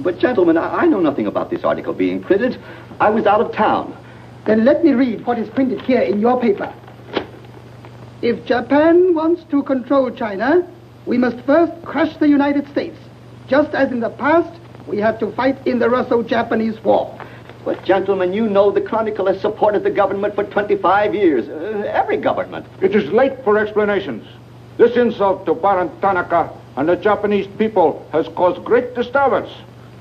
But, gentlemen, I know nothing about this article being printed. I was out of town. Then let me read what is printed here in your paper. If Japan wants to control China, we must first crush the United States. Just as in the past, we have to fight in the Russo-Japanese War. But, gentlemen, you know the Chronicle has supported the government for 25 years. Every government. It is late for explanations. This insult to Baron Tanaka and the Japanese people has caused great disturbance.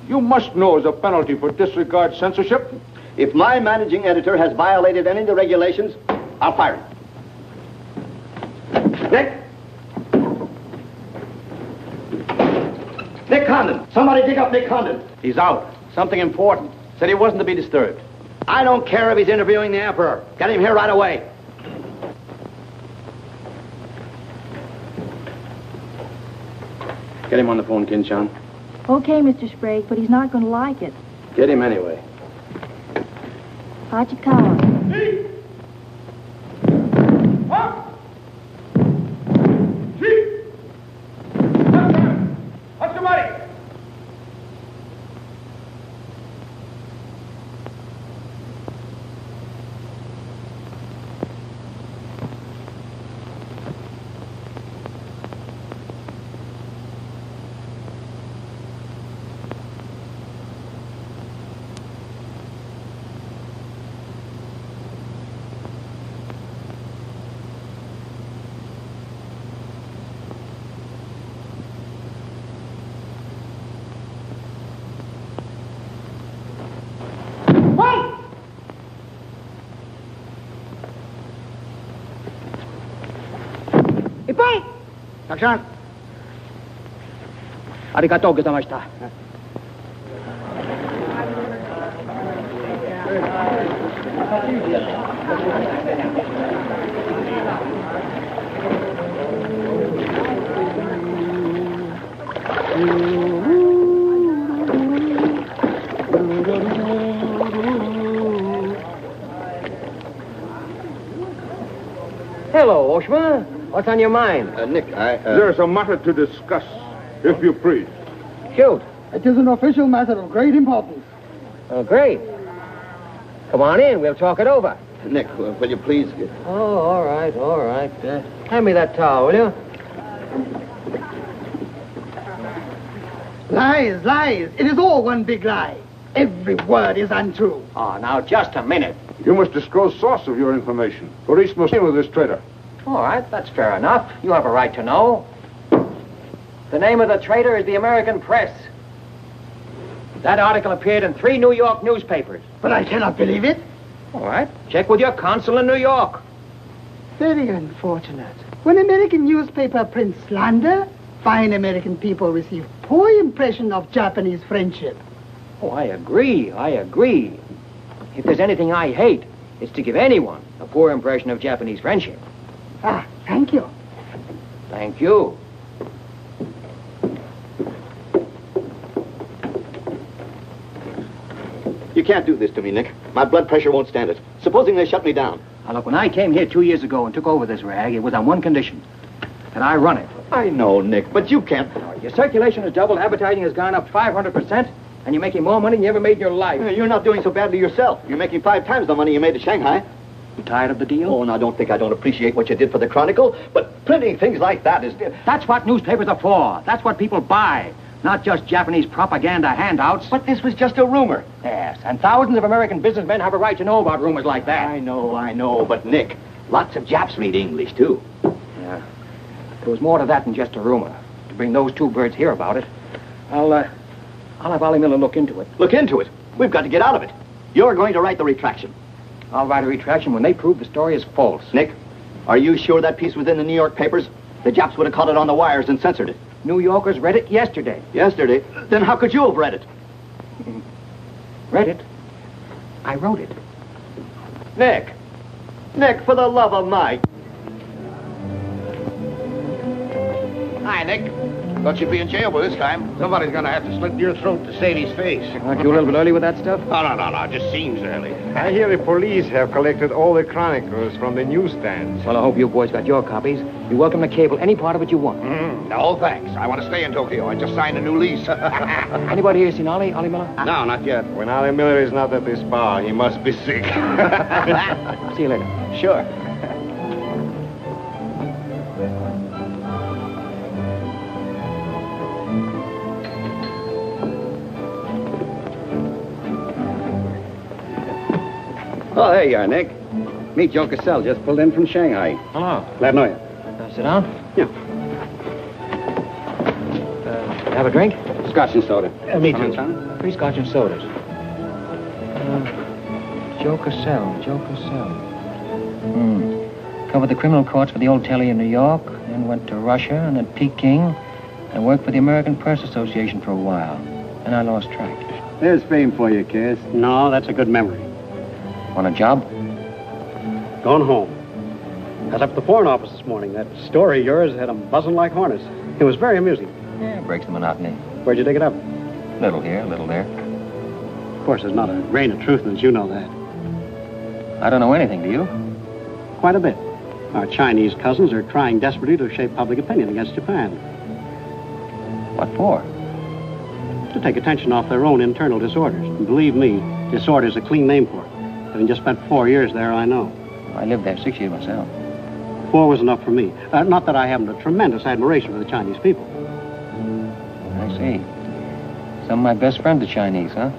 You must know as a penalty for disregard censorship. If my managing editor has violated any of the regulations, I'll fire him. Nick! Nick Condon! Somebody dig up Nick Condon. He's out. Something important. Said he wasn't to be disturbed. I don't care if he's interviewing the Emperor. Get him here right away. Get him on the phone, Kin-chan. Okay, Mr. Sprague, but he's not going to like it. Get him anyway. Hachikawa. What's the money? Takshan. Arigato gozaimashita. Hello, Oshma. What's on your mind? Nick, There's a matter to discuss, if you please. Shoot. It is an official matter of great importance. Oh, great. Come on in. We'll talk it over. Nick, will you please... Oh, all right, all right. Hand me that towel, will you? Lies, lies. It is all one big lie. Every word is untrue. Oh, now, just a minute. You must disclose source of your information. Police must deal with this traitor. All right, that's fair enough. You have a right to know. The name of the traitor is the American Press. That article appeared in 3 New York newspapers. But I cannot believe it. All right, check with your consul in New York. Very unfortunate. When American newspaper prints slander, fine American people receive poor impression of Japanese friendship. Oh, I agree. If there's anything I hate, it's to give anyone a poor impression of Japanese friendship. Ah, thank you. Thank you. You can't do this to me, Nick. My blood pressure won't stand it. Supposing they shut me down. Now, look, when I came here 2 years ago and took over this rag, it was on one condition. That I run it. I know, Nick, but you can't... Your circulation has doubled, advertising has gone up 500%, and you're making more money than you ever made in your life. You're not doing so badly yourself. You're making 5 times the money you made at Shanghai. You tired of the deal? Oh, now don't think I don't appreciate what you did for the Chronicle, but printing things like that is... That's what newspapers are for. That's what people buy. Not just Japanese propaganda handouts. But this was just a rumor. Yes, and thousands of American businessmen have a right to know about rumors like that. I know, but Nick, lots of Japs read English, too. Yeah. There was more to that than just a rumor. To bring those 2 birds here about it, I'll have Ollie Miller look into it. Look into it? We've got to get out of it. You're going to write the retraction. I'll write a retraction when they prove the story is false. Nick, are you sure that piece was in the New York papers? The Japs would have caught it on the wires and censored it. New Yorkers read it yesterday. Yesterday? Then how could you have read it? Read it? I wrote it. Nick! Nick, for the love of Mike! Hi, Nick. Thought you'd be in jail by this time. Somebody's gonna have to slit your throat to save his face. Aren't you a little bit early with that stuff? Oh, no. It just seems early. I hear the police have collected all the chronicles from the newsstands. Well, I hope you boys got your copies. You're welcome to cable any part of it you want. No, thanks. I want to stay in Tokyo. I just signed a new lease. Anybody here seen Ollie Miller? No, not yet. When Ollie Miller is not at this bar, he must be sick. See you later. Sure. Oh, there you are, Nick. Meet Joe Cassell, just pulled in from Shanghai. Hello. Glad to know you. Sit down. Yeah. Have a drink? Scotch and soda. Me Come too. in, son. 3 scotch and sodas. Joe Cassell. Covered the criminal courts for the old telly in New York, then went to Russia and then Peking, and worked for the American Press Association for a while. And I lost track. There's fame for you, Cass. No, that's a good memory. Want a job? Gone home. I was up at the Foreign Office this morning. That story of yours had them buzzing like hornets. It was very amusing. Yeah, breaks the monotony. Where'd you dig it up? Little here, little there. Of course, there's not a grain of truth in it. You know that. I don't know anything, do you? Quite a bit. Our Chinese cousins are trying desperately to shape public opinion against Japan. What for? To take attention off their own internal disorders. And believe me, disorder's a clean name for it. Having just spent 4 years there, I know. I lived there 6 years myself. 4 was enough for me. Not that I haven't a tremendous admiration for the Chinese people. I see. Some of my best friends are Chinese, huh?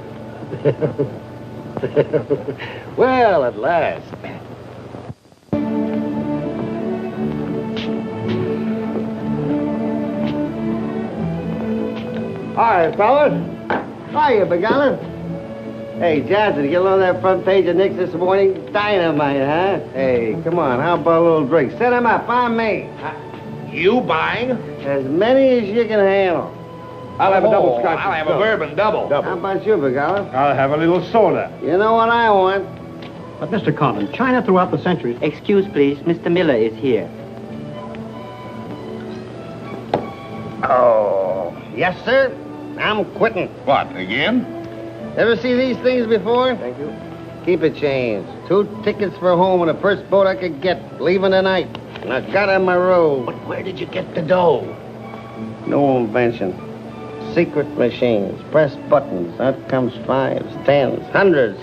Well, at last. Hi, fellas. Hiya, Beguilin. Hey, Johnson, get on that front page of Nick's this morning. Dynamite, huh? Hey, come on, how about a little drink? Set him up, on me. You buying? As many as you can handle. I'll have a double scotch. I'll have a bourbon double. How about you, Begala? I'll have a little soda. You know what I want? But, Mr. Collins, China throughout the centuries... Excuse, please. Mr. Miller is here. Oh, yes, sir. I'm quitting. What, again? Ever see these things before? Thank you. Keep it changed. 2 tickets for home on the first boat I could get, leaving tonight. And I got on my road. But where did you get the dough? No invention. Secret machines. Press buttons. Out comes 5s, 10s, 100s.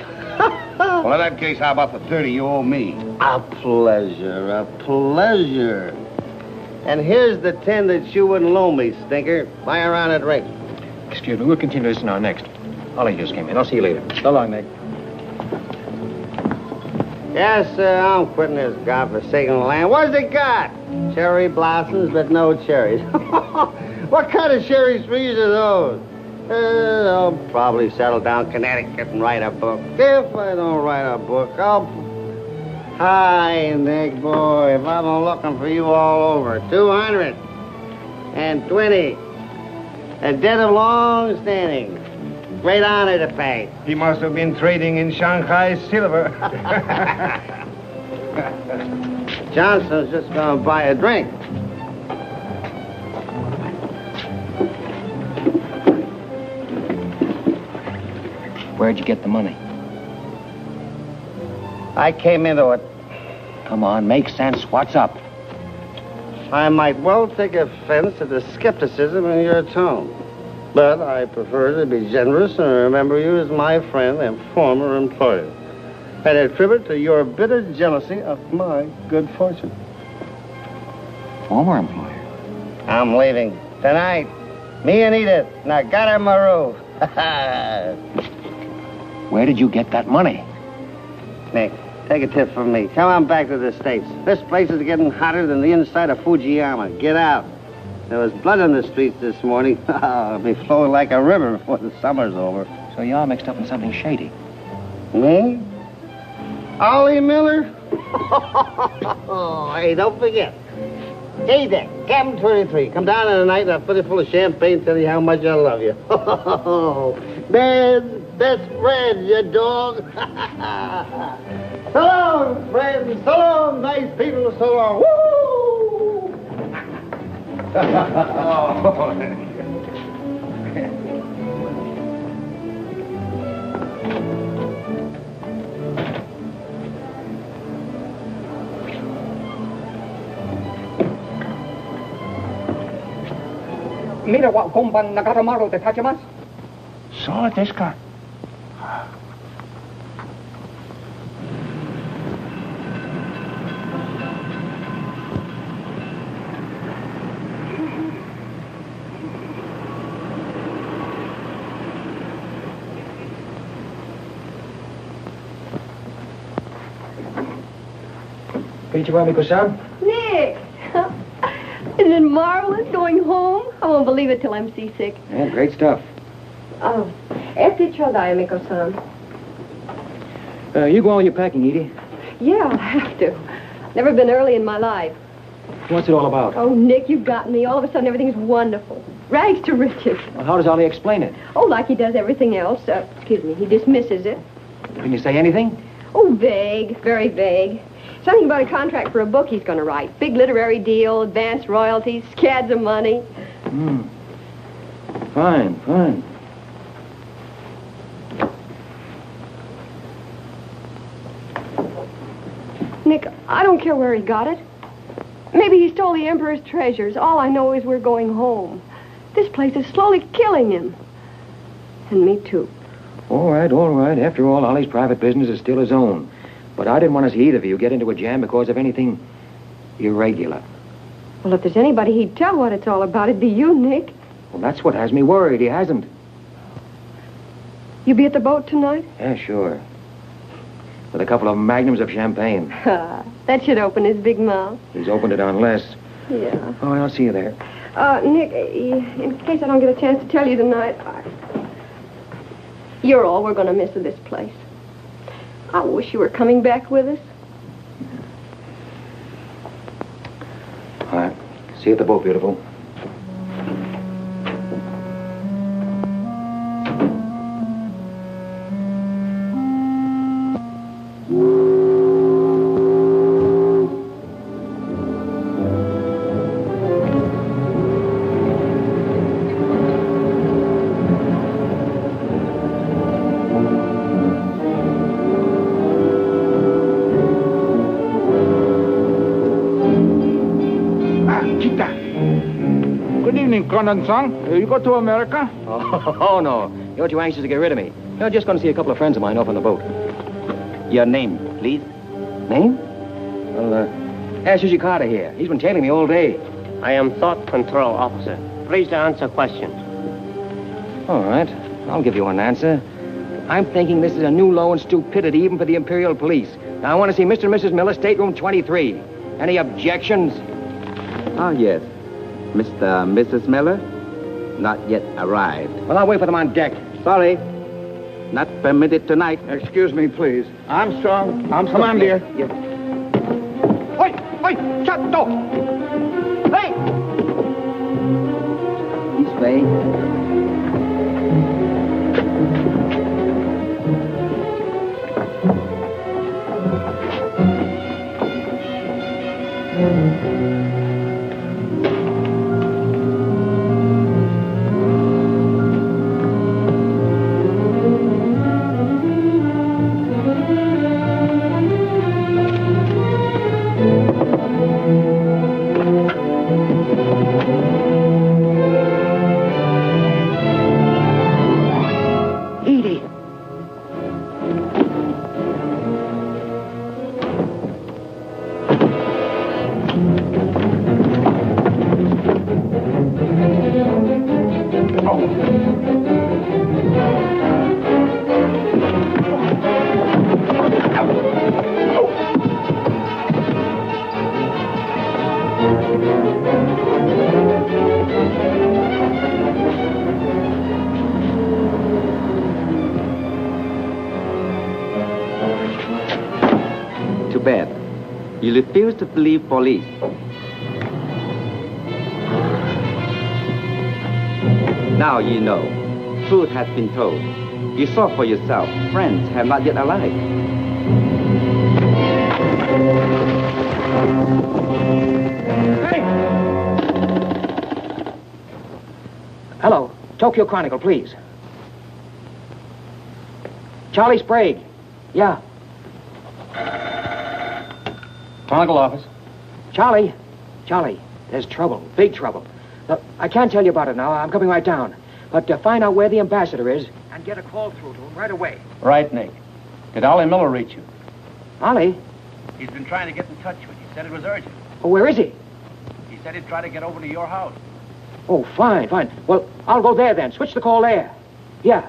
Well, in that case, how about the 30 you owe me? A pleasure, a pleasure. And here's the 10 that you wouldn't loan me, stinker. Buy a round of drink. Excuse me, we'll continue this in our next. Ollie just came in. I'll see you later. So long, Nick. Yes, sir, I'm quitting this godforsaken land. What's it got? Cherry blossoms, but no cherries. What kind of cherry trees are those? I'll probably settle down Connecticut and write a book. If I don't write a book, I'll... Hi, Nick, boy. If I've been looking for you all over. 220. A debt of long standing. Great honor to pay. He must have been trading in Shanghai silver. Johnson's just gonna buy a drink. Where'd you get the money? I came into it. Come on, make sense. What's up? I might well take offense at the skepticism in your tone. But I prefer to be generous and remember you as my friend and former employer. And attribute to your bitter jealousy of my good fortune. Former employer? I'm leaving tonight. Me and Edith. And I got her my roof. Where did you get that money? Nick, take a tip from me. Come on back to the States. This place is getting hotter than the inside of Fujiyama. Get out. There was blood on the streets this morning. It'll be flowing like a river before the summer's over. So you're mixed up in something shady. Me? Ollie Miller? Hey, don't forget. Hey, Dick, Captain 23. Come down tonight and I'll fill it full of champagne and tell you how much I love you. Man's best friend, you dog. So long, friends. So long, nice people. So long. Woo! Mira wa gomban nagatamaru de tachimasu. So, this guy. Konnichiwa, Miko-san. Nick! Isn't it marvelous going home? I won't believe it till I'm seasick. Yeah, great stuff. Oh, este chodai, Miko-san. You go on with your packing, Edie. Yeah, I'll have to. Never been early in my life. What's it all about? Oh, Nick, you've got me. All of a sudden, everything's wonderful. Rags to riches. Well, how does Ollie explain it? Oh, like he does everything else. Excuse me, he dismisses it. Can you say anything? Oh, vague, very vague. Something about a contract for a book he's going to write. Big literary deal, advance royalties, scads of money. Fine, fine. Nick, I don't care where he got it. Maybe he stole the Emperor's treasures. All I know is we're going home. This place is slowly killing him. And me, too. All right, all right. After all, Ollie's private business is still his own. But I didn't want to see either of you get into a jam because of anything irregular. Well, if there's anybody he'd tell what it's all about, it'd be you, Nick. Well, that's what has me worried. He hasn't. You be at the boat tonight? Yeah, sure. With a couple of magnums of champagne. That should open his big mouth. He's opened it on less. Yeah. Oh, I'll see you there. Nick, in case I don't get a chance to tell you tonight, you're all we're going to miss of this place. I wish you were coming back with us. All right. See you at the boat, beautiful. Condensang, you go to America? Oh, no. You're too anxious to get rid of me. You're just going to see a couple of friends of mine off on the boat. Your name, please? Name? Well, ask Susie Carter here. He's been tailing me all day. I am Thought Control Officer. Please to answer questions. All right. I'll give you an answer. I'm thinking this is a new low in stupidity even for the Imperial Police. Now, I want to see Mr. and Mrs. Miller, stateroom 23. Any objections? Oh, yes. Mr. and Mrs. Miller? Not yet arrived. Well, I'll wait for them on deck. Sorry. Not permitted tonight. Excuse me, please. Armstrong. Come on, dear. Yes. Oi! Oi! Shut the door! Hey! This way. Too bad. You refuse to believe police. Now you know. Truth has been told. You saw for yourself. Friends have not yet arrived. Hey! Hello. Tokyo Chronicle, please. Charlie Sprague. Yeah. Chronicle office. Charlie, there's trouble, big trouble. Look, I can't tell you about it now. I'm coming right down. But find out where the ambassador is and get a call through to him right away. Right, Nick. Did Ollie Miller reach you? Ollie? He's been trying to get in touch with you. He said it was urgent. Oh, where is he? He said he'd try to get over to your house. Oh, fine. Well, I'll go there then. Switch the call there. Yeah.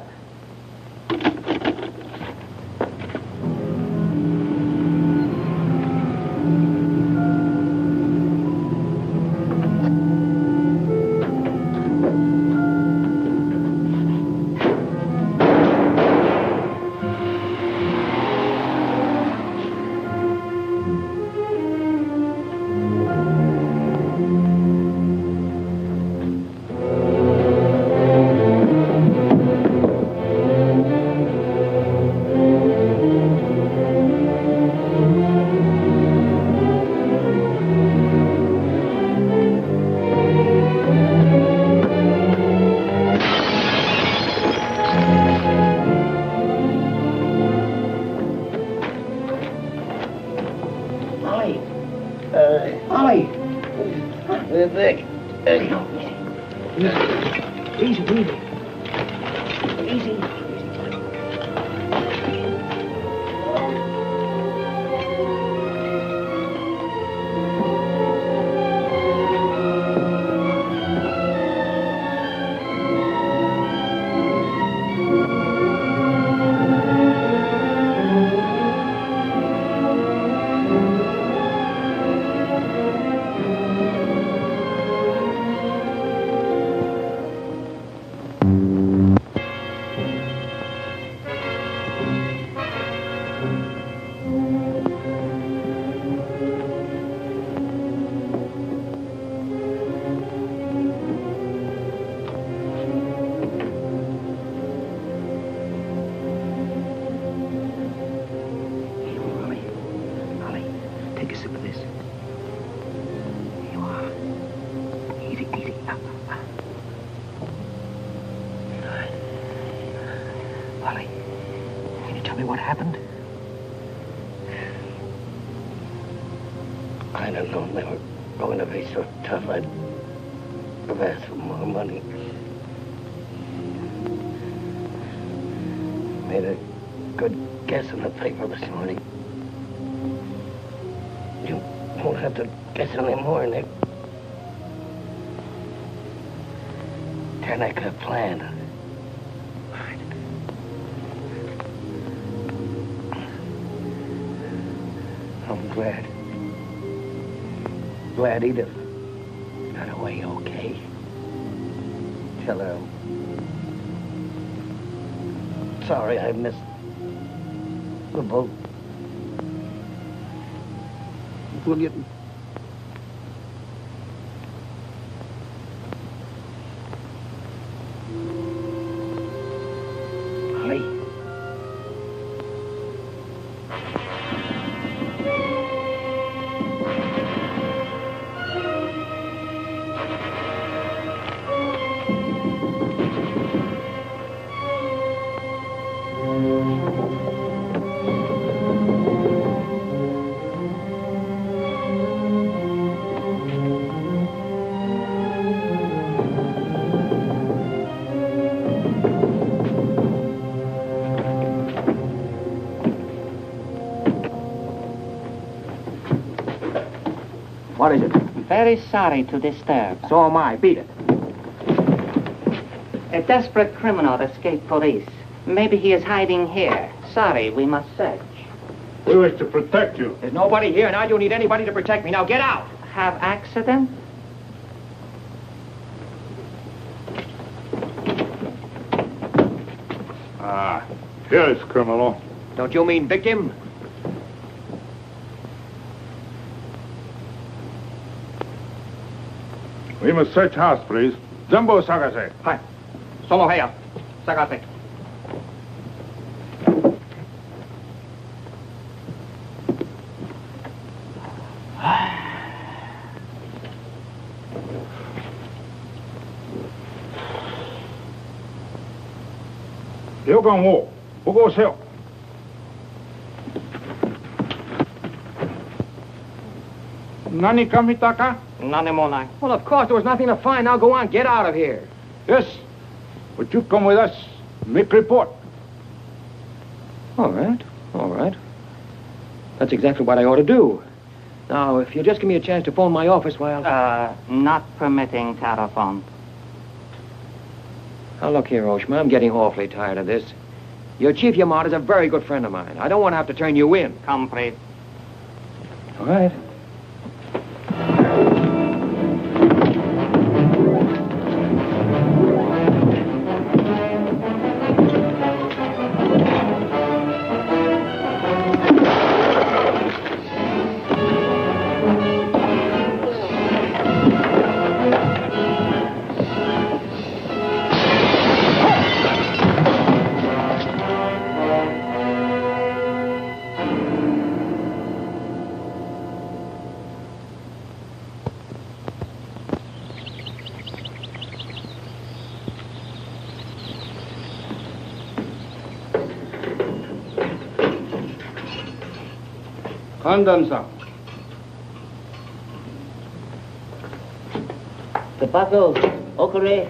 Ollie, can you tell me what happened? I don't know. They were going to be so tough. I'd have asked for more money. Made a good guess in the paper this morning. You won't have to guess anymore, Nick. Tanaka planned. I'm glad. Glad Edith got away okay. Tell her I'm sorry I missed the boat. Will you... What is it? Very sorry to disturb. So am I. Beat it. A desperate criminal escaped police. Maybe he is hiding here. Sorry, we must search. We wish to protect you. There's nobody here, and I don't need anybody to protect me. Now get out. Have accident? Ah, here's criminal. Don't you mean victim? We must search house, please. Jumbo Sagase. Hi. Solo Heya. Sagase. Yogan wo, bogo seo. Nani kamita ka? Well, of course, there was nothing to find. Now go on, get out of here. Yes, but you come with us. Make report. All right, all right. That's exactly what I ought to do. Now, if you just give me a chance to phone my office while... Not permitting telephone. Now, look here, Oshma, I'm getting awfully tired of this. Your Chief Yamada's a very good friend of mine. I don't want to have to turn you in. Complete. All right. Condon-san. Tobacco, okure.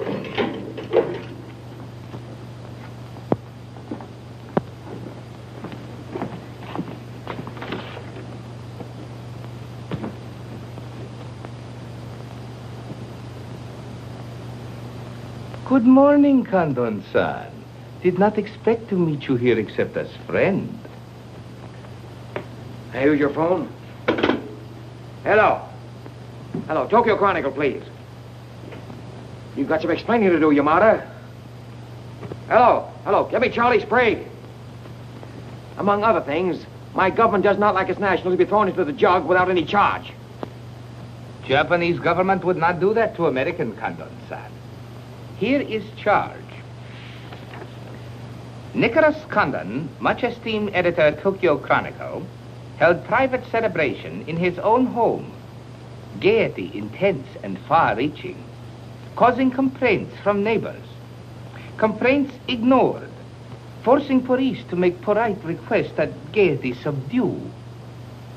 Good morning, Condon-san. Did not expect to meet you here except as friend. Hey, who's your phone? Hello. Hello, Tokyo Chronicle, please. You've got some explaining to do, Yamada. Hello, hello, give me Charlie Sprague. Among other things, my government does not like its nationals to be thrown into the jug without any charge. Japanese government would not do that to American, Condon-san. Here is charge. Nicholas Condon, much esteemed editor Tokyo Chronicle, held private celebration in his own home. Gaiety intense and far-reaching. causing complaints from neighbors. Complaints ignored, forcing police to make polite requests that gaiety subdue.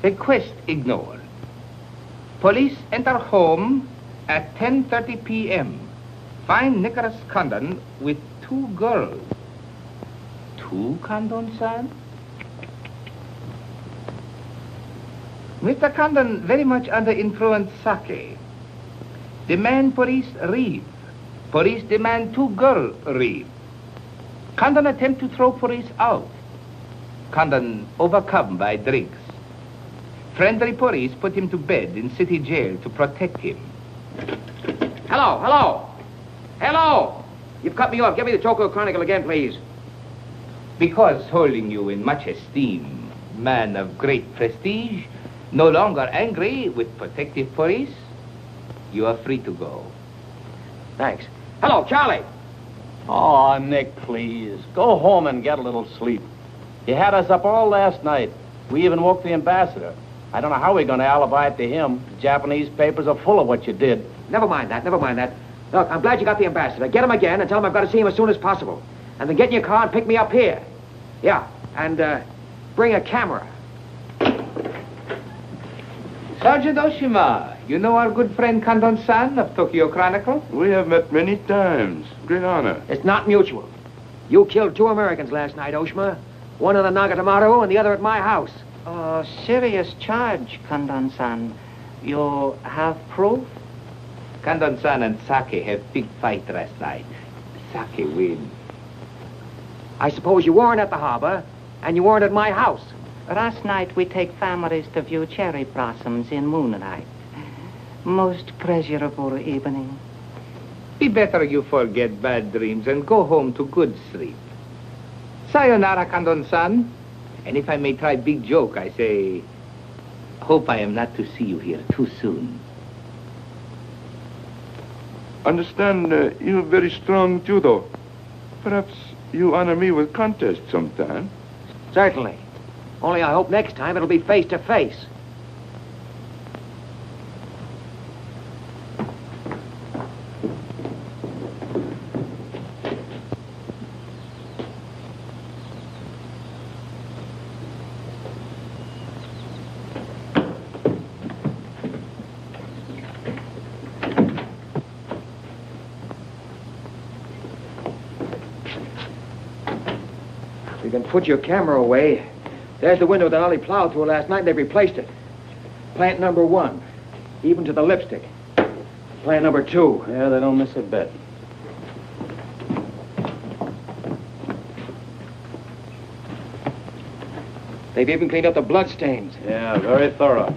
Request ignored. Police enter home at 10:30 p.m. Find Nicholas Condon with 2 girls. 2, Condon-san? Mr. Condon very much under influence sake. Demand police leave. Police demand 2 girls leave. Condon attempt to throw police out. Condon overcome by drinks. Friendly police put him to bed in city jail to protect him. Hello, hello. Hello. You've cut me off. Give me the Tokyo Chronicle again, please. Because holding you in much esteem, man of great prestige, no longer angry with protective police, you are free to go. Thanks. Hello, Charlie. Oh, Nick, please. Go home and get a little sleep. You had us up all last night. We even woke the ambassador. I don't know how we're going to alibi it to him. The Japanese papers are full of what you did. Never mind that, never mind that. Look, I'm glad you got the ambassador. Get him again and tell him I've got to see him as soon as possible. And then get in your car and pick me up here. Yeah, and bring a camera. Sergeant Oshima, you know our good friend Condon-san of Tokyo Chronicle? We have met many times. Great honor. It's not mutual. You killed 2 Americans last night, Oshima. One in the Nagatomaru and the other at my house. Oh, serious charge, Condon-san. You have proof? Condon-san and Sake had big fight last night. Sake win. I suppose you weren't at the harbor, and you weren't at my house. Last night we take families to view cherry blossoms in moonlight. Most pleasurable evening. Be better you forget bad dreams and go home to good sleep. Sayonara, Condon-san. And if I may try big joke, I say, hope I am not to see you here too soon. Understand you have very strong judo. Perhaps you honor me with contest sometime. Certainly. Only I hope next time it'll be face to face. You can put your camera away. There's the window that Ollie plowed through last night, and they've replaced it. Plant number 1, even to the lipstick. Plant number 2. Yeah, they don't miss a bit. They've even cleaned up the blood stains. Yeah, very thorough.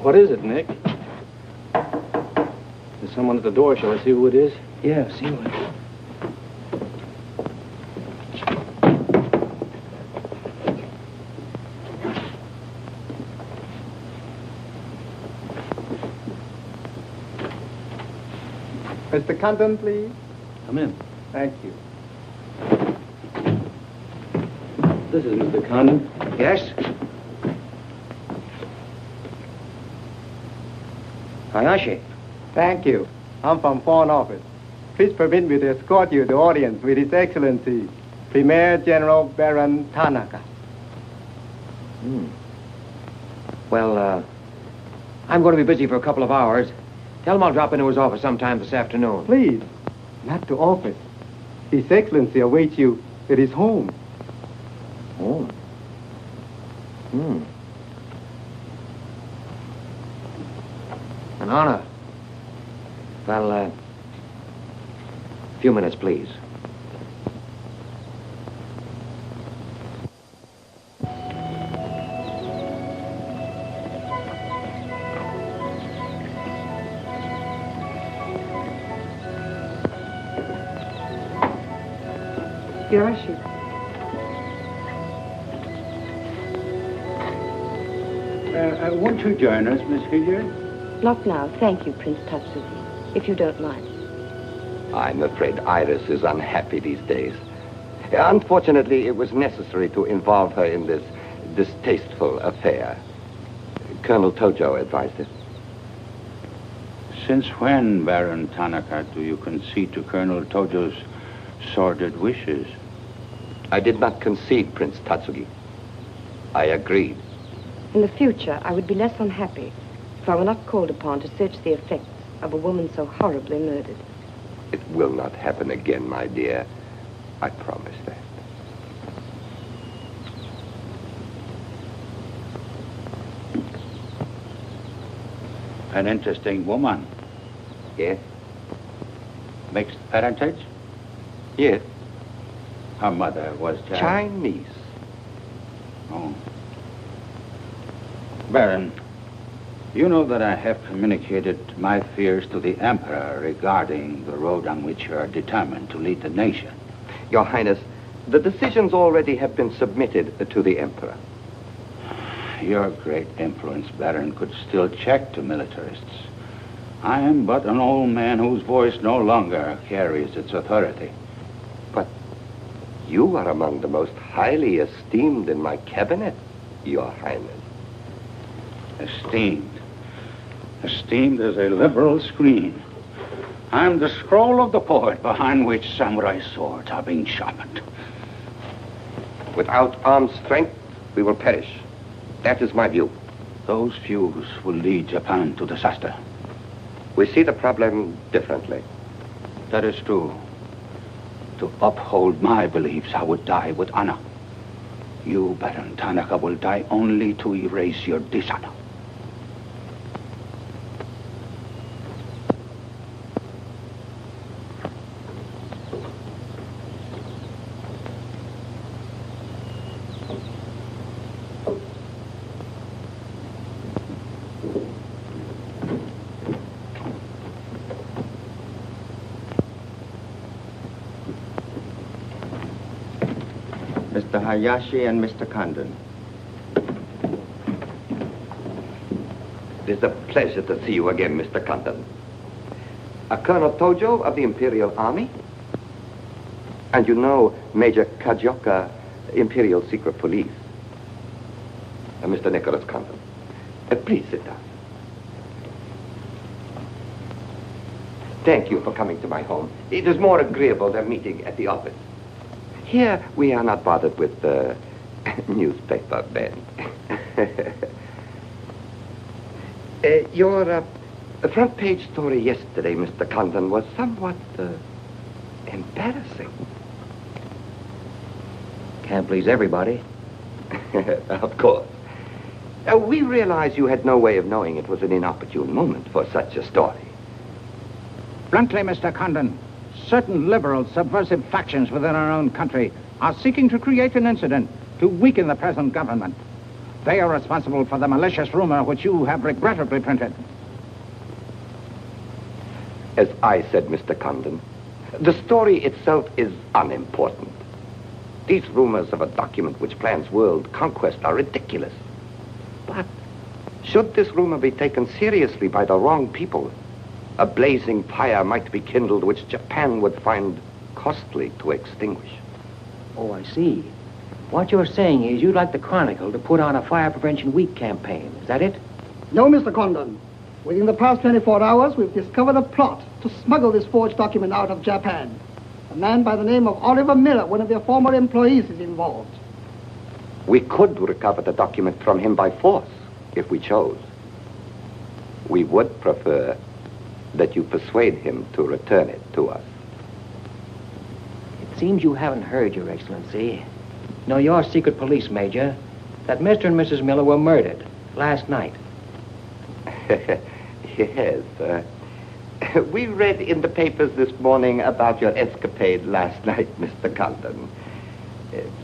What is it, Nick? There's someone at the door. Shall I see who it is? Yeah, see who it is. Mr. Condon, please. Come in. Thank you. This is Mr. Condon. Yes? Hayashi. Thank you. I'm from Foreign Office. Please permit me to escort you to audience with His Excellency, Premier General Baron Tanaka. Well, I'm going to be busy for a couple of hours. Tell him I'll drop into his office sometime this afternoon. Please, not to office. His Excellency awaits you at his home. Home? An honor. Well, a few minutes, please. Yoshi. Won't you join us, Miss Hilliard? Not now, thank you, Prince Tatsuki, if you don't mind. I'm afraid Iris is unhappy these days. Unfortunately, it was necessary to involve her in this distasteful affair. Colonel Tojo advised it. Since when, Baron Tanaka, do you concede to Colonel Tojo's sordid wishes? I did not concede, Prince Tatsugi. I agreed. In the future, I would be less unhappy if I were not called upon to search the effects of a woman so horribly murdered. It will not happen again, my dear. I promise that. An interesting woman. Yes? Mixed parentage? Yes. Her mother was Chinese. Oh. Baron, you know that I have communicated my fears to the Emperor regarding the road on which you are determined to lead the nation. Your Highness, the decisions already have been submitted to the Emperor. Your great influence, Baron, could still check to militarists. I am but an old man whose voice no longer carries its authority. But you are among the most highly esteemed in my cabinet, Your Highness. Esteemed. Esteemed as a liberal screen. I'm the scroll of the poet behind which samurai swords are being sharpened. Without armed strength, we will perish. That is my view. Those views will lead Japan to disaster. We see the problem differently. That is true. To uphold my beliefs, I would die with honor. You, Baron Tanaka, will die only to erase your dishonor. Mr. Hayashi and Mr. Condon. It is a pleasure to see you again, Mr. Condon. Colonel Tojo of the Imperial Army. And you know Major Kajioka, Imperial Secret Police. Mr. Nicholas Condon. Please sit down. Thank you for coming to my home. It is more agreeable than meeting at the office. Here, we are not bothered with newspaper men. Your front page story yesterday, Mr. Condon, was somewhat embarrassing. Can't please everybody. Of course. We realize you had no way of knowing it was an inopportune moment for such a story. Bluntly, Mr. Condon, certain liberal subversive factions within our own country are seeking to create an incident to weaken the present government. They are responsible for the malicious rumor which you have regrettably printed. As I said, Mr. Condon, the story itself is unimportant. These rumors of a document which plans world conquest are ridiculous. But should this rumor be taken seriously by the wrong people, a blazing fire might be kindled which Japan would find costly to extinguish. Oh, I see. What you're saying is you'd like the Chronicle to put on a Fire Prevention Week campaign. Is that it? No, Mr. Condon. Within the past 24 hours, we've discovered a plot to smuggle this forged document out of Japan. A man by the name of Oliver Miller, one of their former employees, is involved. We could recover the document from him by force, if we chose. We would prefer that you persuade him to return it to us. It seems you haven't heard, Your Excellency. No, your secret police, Major, that Mr. and Mrs. Miller were murdered last night. Yes. We read in the papers this morning about your escapade last night, Mr. Condon.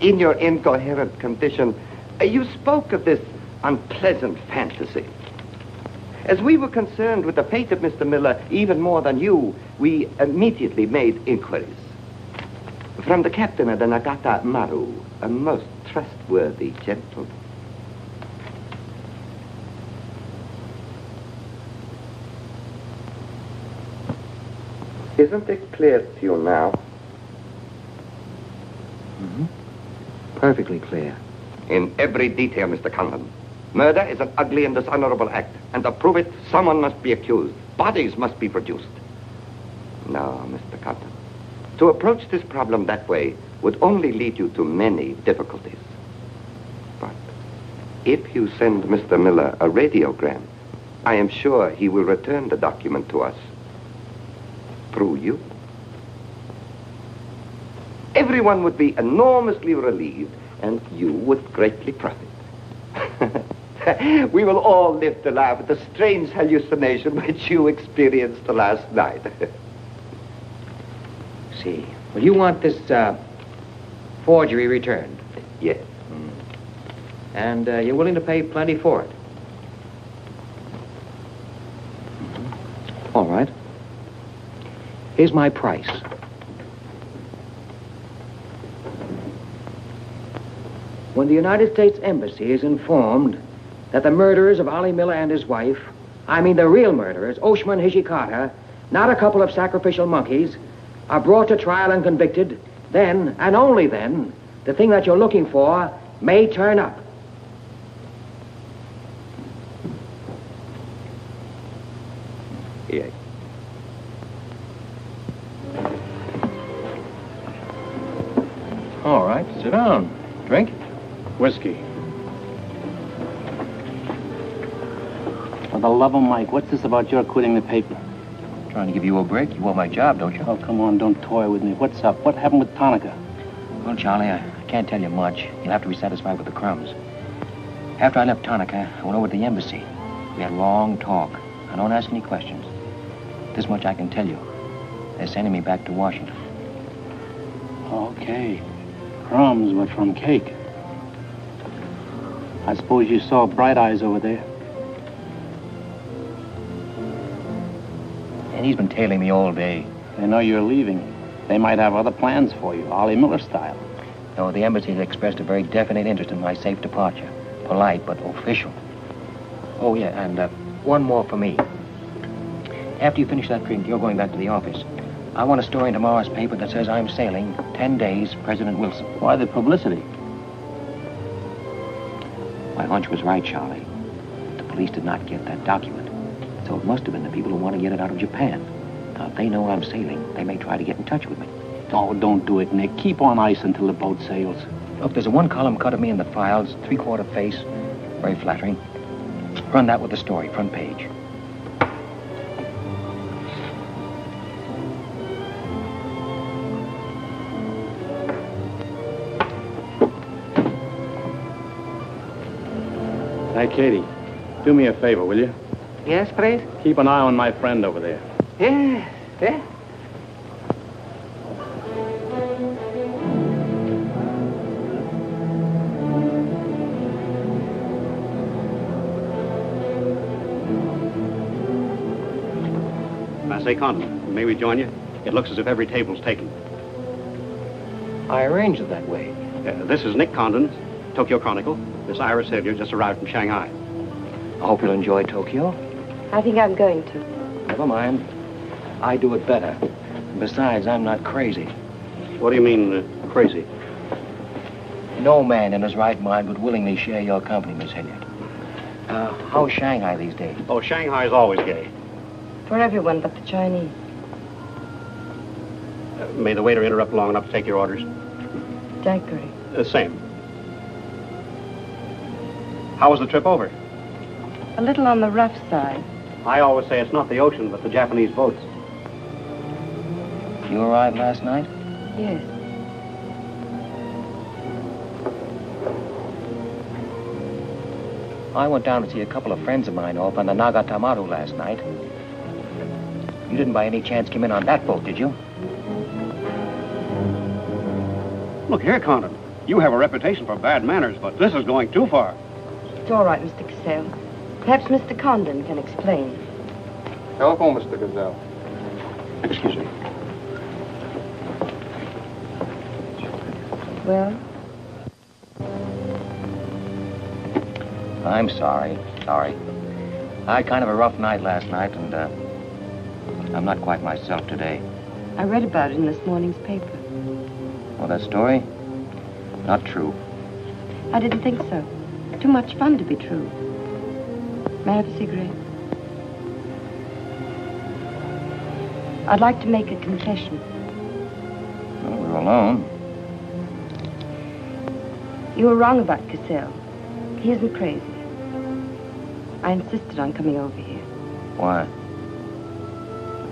In your incoherent condition, you spoke of this unpleasant fantasy. As we were concerned with the fate of Mr. Miller even more than you, we immediately made inquiries. From the captain of the Nagata Maru, a most trustworthy gentleman. Isn't it clear to you now? Mm-hmm. Perfectly clear. In every detail, Mr. Conlon. Murder is an ugly and dishonorable act, and to prove it, someone must be accused. Bodies must be produced. No, Mr. Conlon. To approach this problem that way would only lead you to many difficulties. But if you send Mr. Miller a radiogram, I am sure he will return the document to us through you. Everyone would be enormously relieved, and you would greatly profit. We will all live to laugh at the strange hallucination which you experienced last night. See. Well, you want this forgery returned? Yes. And you're willing to pay plenty for it? All right. Here's my price. When the United States Embassy is informed that the murderers of Ollie Miller and his wife, I mean the real murderers, Oshman Hijikata, not a couple of sacrificial monkeys, are brought to trial and convicted, then, and only then, the thing that you're looking for may turn up. Here. All right, sit down. Drink? Whiskey. For the love of Mike, what's this about your quitting the paper? Trying to give you a break. You want my job, don't you? Oh, come on, don't toy with me. What's up? What happened with Tonica? Well, Charlie, I can't tell you much. You'll have to be satisfied with the crumbs. After I left Tonica, I went over to the embassy. We had a long talk. I don't ask any questions. This much I can tell you. They're sending me back to Washington. Okay. Crumbs, but from cake. I suppose you saw Bright Eyes over there. And he's been tailing me all day. They know you're leaving. They might have other plans for you, Ollie Miller style. No, the embassy has expressed a very definite interest in my safe departure. Polite, but official. Oh, yeah, and one more for me. After you finish that drink, you're going back to the office. I want a story in tomorrow's paper that says I'm sailing 10 days, President Wilson. Why the publicity? My hunch was right, Charlie. The police did not get that document. So it must have been the people who want to get it out of Japan. Now, if they know I'm sailing, they may try to get in touch with me. Oh, don't do it, Nick. Keep on ice until the boat sails. Look, there's a one-column cut of me in the files, 3/4 face. Very flattering. Run that with the story, front page. Hey, Katie, do me a favor, will you? Yes, please? Keep an eye on my friend over there. Yes, yes. I say, Condon, may we join you? It looks as if every table's taken. I arranged it that way. This is Nick Condon, Tokyo Chronicle. Miss Iris Hillier just arrived from Shanghai. I hope you'll enjoy Tokyo. I think I'm going to. Never mind. I do it better. Besides, I'm not crazy. What do you mean, crazy? No man in his right mind would willingly share your company, Miss Hilliard. How's Shanghai these days? Oh, Shanghai's always gay. For everyone but the Chinese. May the waiter interrupt long enough to take your orders? Daiquiri. Same. How was the trip over? A little on the rough side. I always say it's not the ocean, but the Japanese boats. You arrived last night? Yes. I went down to see a couple of friends of mine off on the Nagatamaru last night. You didn't by any chance come in on that boat, did you? Look here, Condon. You have a reputation for bad manners, but this is going too far. It's all right, Mr. Cassell. Perhaps Mr. Condon can explain. Telephone, Mr. Gazelle. Excuse me. Well? I'm sorry. Sorry. I had kind of a rough night last night, and I'm not quite myself today. I read about it in this morning's paper. Well, that story? Not true. I didn't think so. Too much fun to be true. May I have a cigarette? I'd like to make a confession. Well, we're alone. You were wrong about Cassell. He isn't crazy. I insisted on coming over here. Why?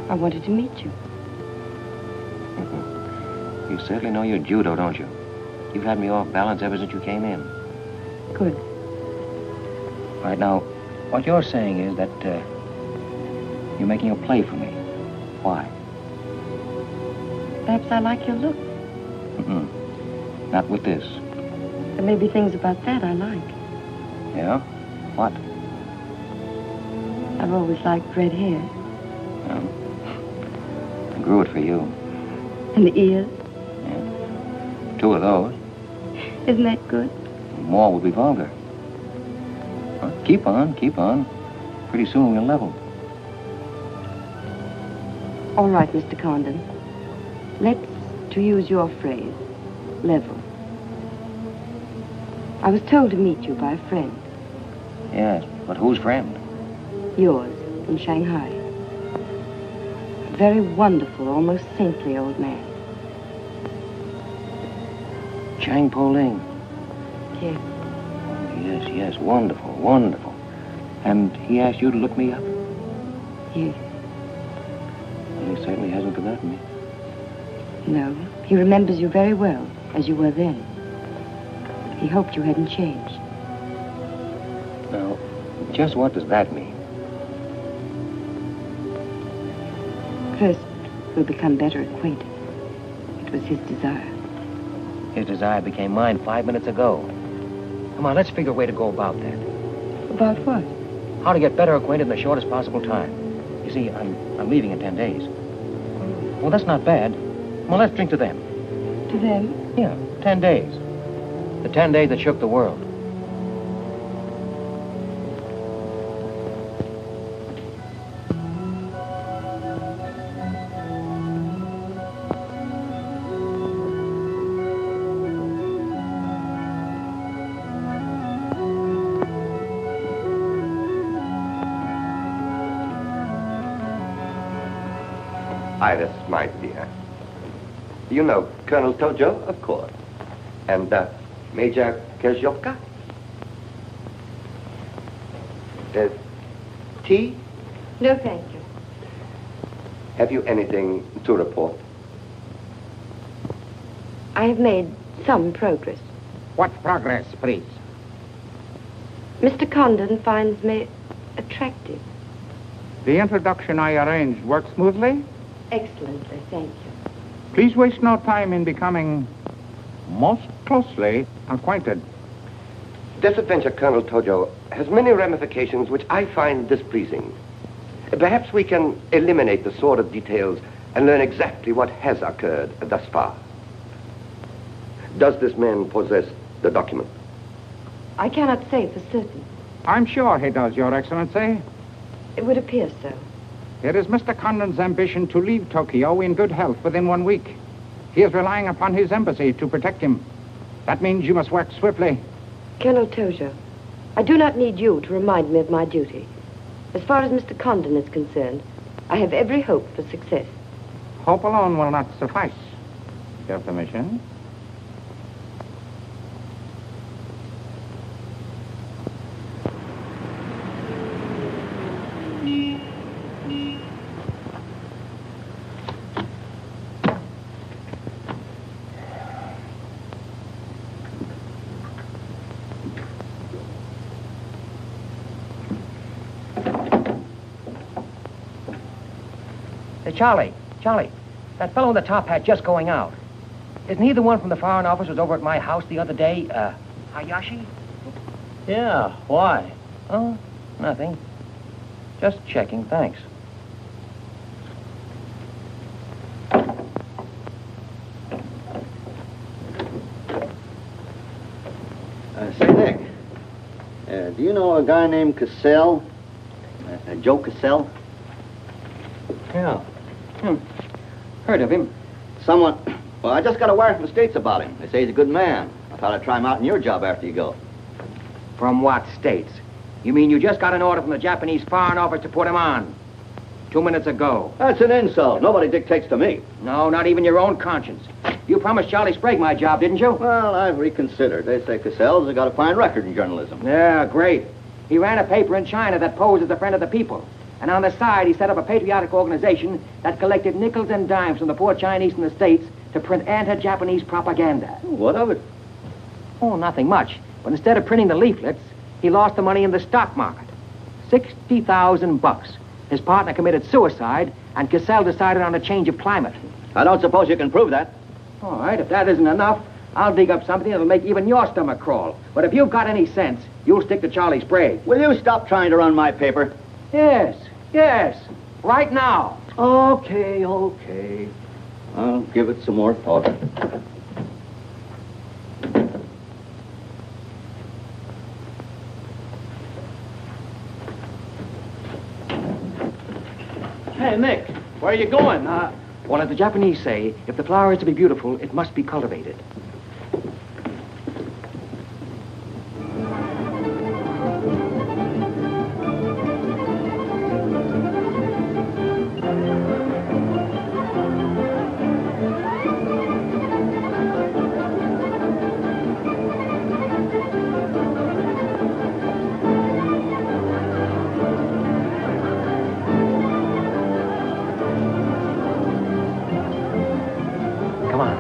I wanted to meet you. You certainly know your judo, don't you? You've had me off balance ever since you came in. Good. Right now, what you're saying is that you're making a play for me. Why? Perhaps I like your look. Not with this. There may be things about that I like. Yeah? What? I've always liked red hair. Well, I grew it for you. And the ears. 2 of those. Isn't that good? More would be vulgar. Well, keep on, keep on. Pretty soon we'll level. All right, Mr. Condon. Let's, to use your phrase, level. I was told to meet you by a friend. Yes, but whose friend? Yours, in Shanghai. A very wonderful, almost saintly old man. Chang Po Ling. Yes. Yes, yes, wonderful, wonderful. And he asked you to look me up? Yes. Well, he certainly hasn't forgotten me. No, he remembers you very well, as you were then. He hoped you hadn't changed. Now, just what does that mean? First, we'll become better acquainted. It was his desire. His desire became mine 5 minutes ago. Come on, let's figure a way to go about that. About what? How to get better acquainted in the shortest possible time. You see, I'm leaving in 10 days. Well, that's not bad. Well, let's drink to them. To them? Yeah, 10 days. The 10 days that shook the world. Iris, my dear. You know Colonel Tojo, of course. And Major Kezhovka. Tea? No, thank you. Have you anything to report? I have made some progress. What progress, please? Mr. Condon finds me attractive. The introduction I arranged worked smoothly? Excellently, thank you. Please waste no time in becoming most closely acquainted. This adventure, Colonel Tojo, has many ramifications which I find displeasing. Perhaps we can eliminate the sordid details and learn exactly what has occurred thus far. Does this man possess the document? I cannot say for certain. I'm sure he does, Your Excellency. It would appear so. It is Mr. Condon's ambition to leave Tokyo in good health within 1 week. He is relying upon his embassy to protect him. That means you must work swiftly. Colonel Tojo, I do not need you to remind me of my duty. As far as Mr. Condon is concerned, I have every hope for success. Hope alone will not suffice. Your permission? Charlie, that fellow in the top hat just going out. Isn't he the one from the Foreign Office who was over at my house the other day? Hayashi? Yeah, why? Oh, nothing. Just checking, thanks. Say, Nick, do you know a guy named Cassell? Joe Cassell? Yeah. Heard of him. Somewhat Well, I just got a wire from the States about him. They say he's a good man. I thought I'd try him out in your job after you go. From what states? You mean you just got an order from the Japanese Foreign Office to put him on? 2 minutes ago. That's an insult. Nobody dictates to me. No, not even your own conscience. You promised Charlie Sprague my job, didn't you? Well, I've reconsidered. They say Cassell's got a fine record in journalism. Yeah, great. He ran a paper in China that posed as a friend of the people. And on the side, he set up a patriotic organization that collected nickels and dimes from the poor Chinese in the States to print anti-Japanese propaganda. What of it? Oh, nothing much. But instead of printing the leaflets, he lost the money in the stock market. $60,000. His partner committed suicide, and Cassell decided on a change of climate. I don't suppose you can prove that. All right, if that isn't enough, I'll dig up something that'll make even your stomach crawl. But if you've got any sense, you'll stick to Charlie Sprague. Will you stop trying to run my paper? Yes. Right now. Okay. I'll give it some more thought. Hey, Nick, where are you going? Well, as the Japanese say, if the flower is to be beautiful, it must be cultivated. Come on.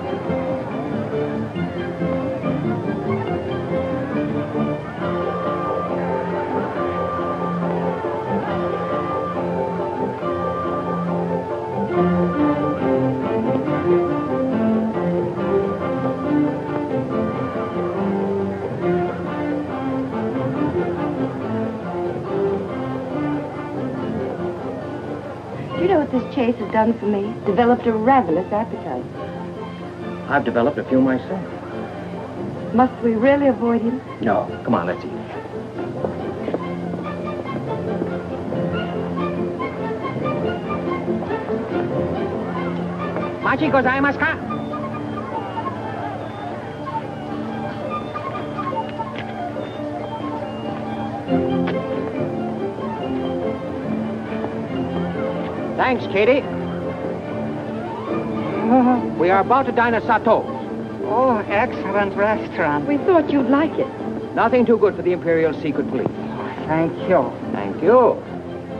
Do you know what this chase has done for me? Developed a ravenous appetite. I've developed a few myself. Must we really avoid him? No. Come on, let's eat. Machi gozaimasu ka? Thanks, Katie. We are about to dine at Sato's. Oh, excellent restaurant. We thought you'd like it. Nothing too good for the Imperial Secret Police. Thank you. Thank you. Thank